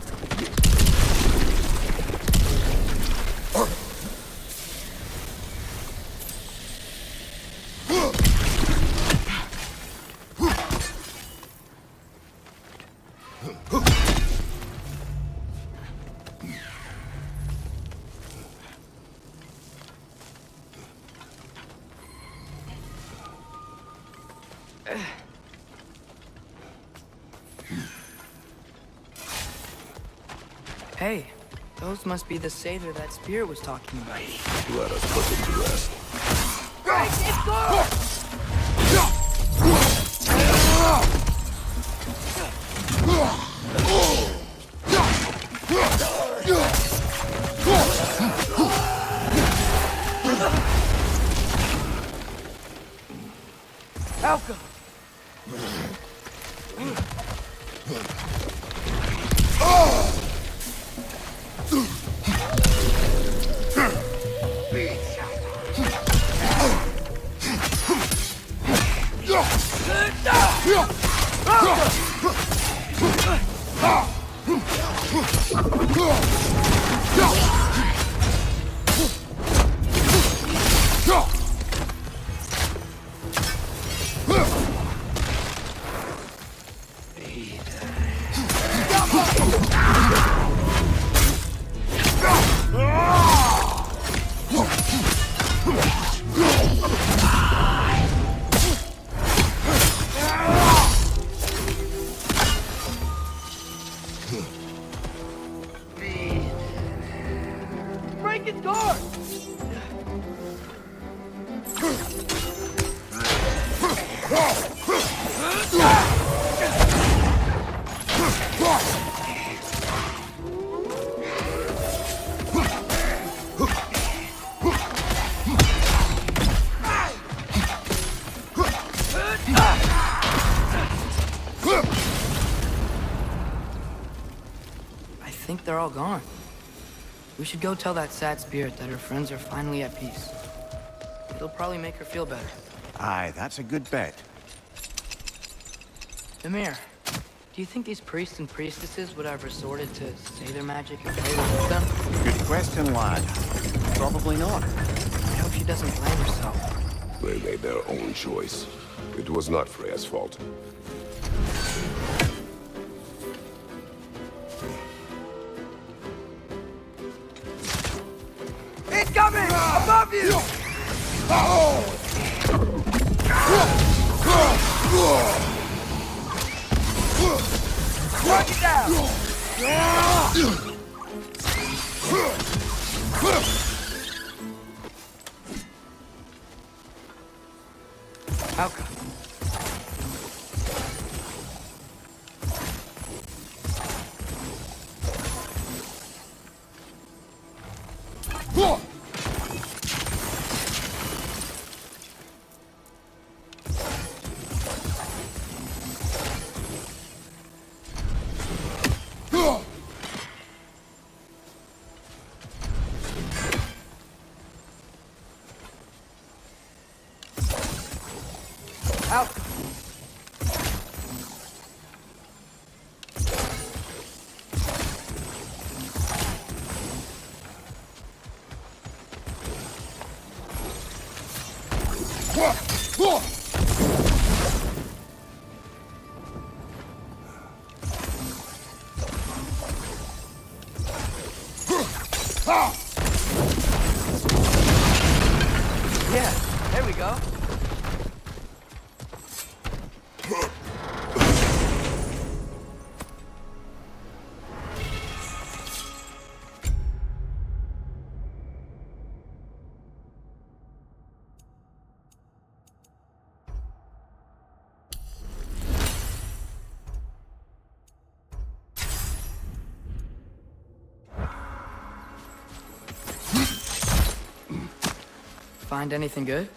Hey, those must be the satyr that spirit was talking about. Let us put them to rest. Alka! Break its guard! I think they're all gone. We should go tell that sad spirit that her friends are finally at peace. It'll probably make her feel better. Aye, that's a good bet. Emir, do you think these priests and priestesses would have resorted to say their magic if Frey was with them? Good question, lad. Probably not. I hope she doesn't blame herself. They made their own choice. It was not Freya's fault. Incoming! Above you! Knock it down! Alka. Out. Yeah, there we go. Find anything good?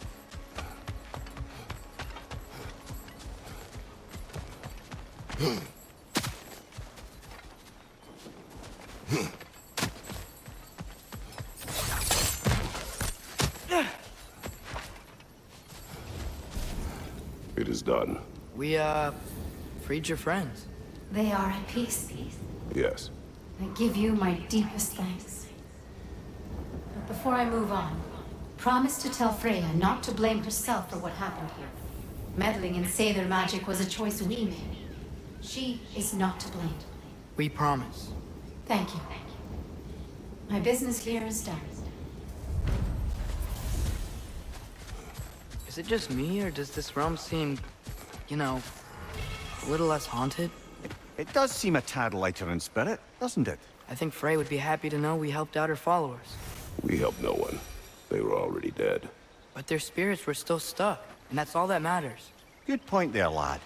It is done. We, freed your friends. They are at peace. Yes. I give you my deepest thanks. But before I move on, promise to tell Freya not to blame herself for what happened here. Meddling in Seidr magic was a choice we made. She is not to blame. We promise. Thank you. My business here is done. Is it just me, or does this realm seem, you know, a little less haunted? It does seem a tad lighter in spirit, doesn't it? I think Frey would be happy to know we helped out her followers. We helped no one. They were already dead. But their spirits were still stuck, and that's all that matters. Good point there, lad.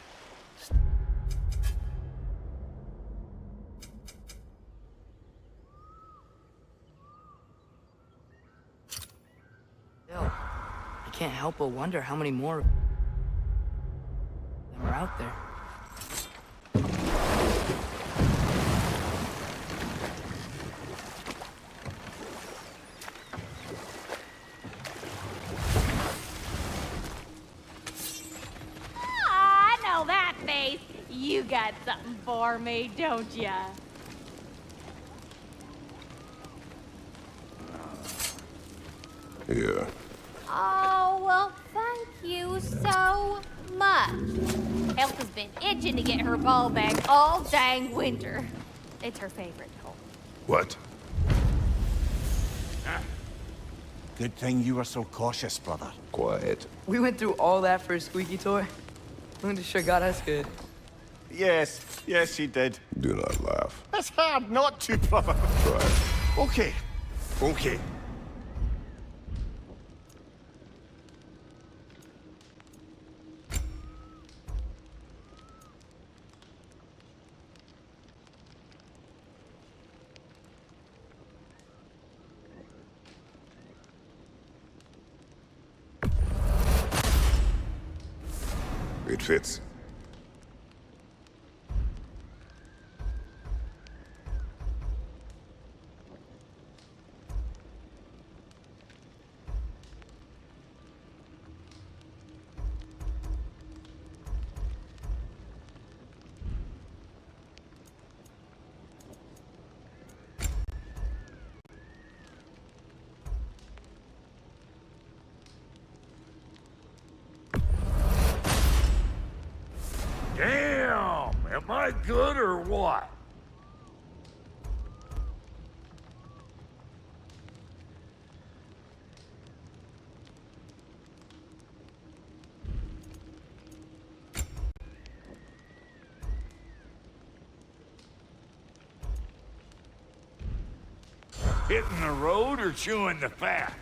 Still, I can't help but wonder how many more of them are out there. You got something for me, don't ya? Here. Oh, well, thank you so much. Elsa's been itching to get her ball back all dang winter. It's her favorite toy. What? Good thing you were so cautious, brother. Quiet. We went through all that for a squeaky toy. Linda sure got us good. Yes, yes, she did. Do not laugh. It's hard not to, brother. Try it. Okay, okay. It fits. Damn! Am I good or what? Hitting the road or chewing the fat?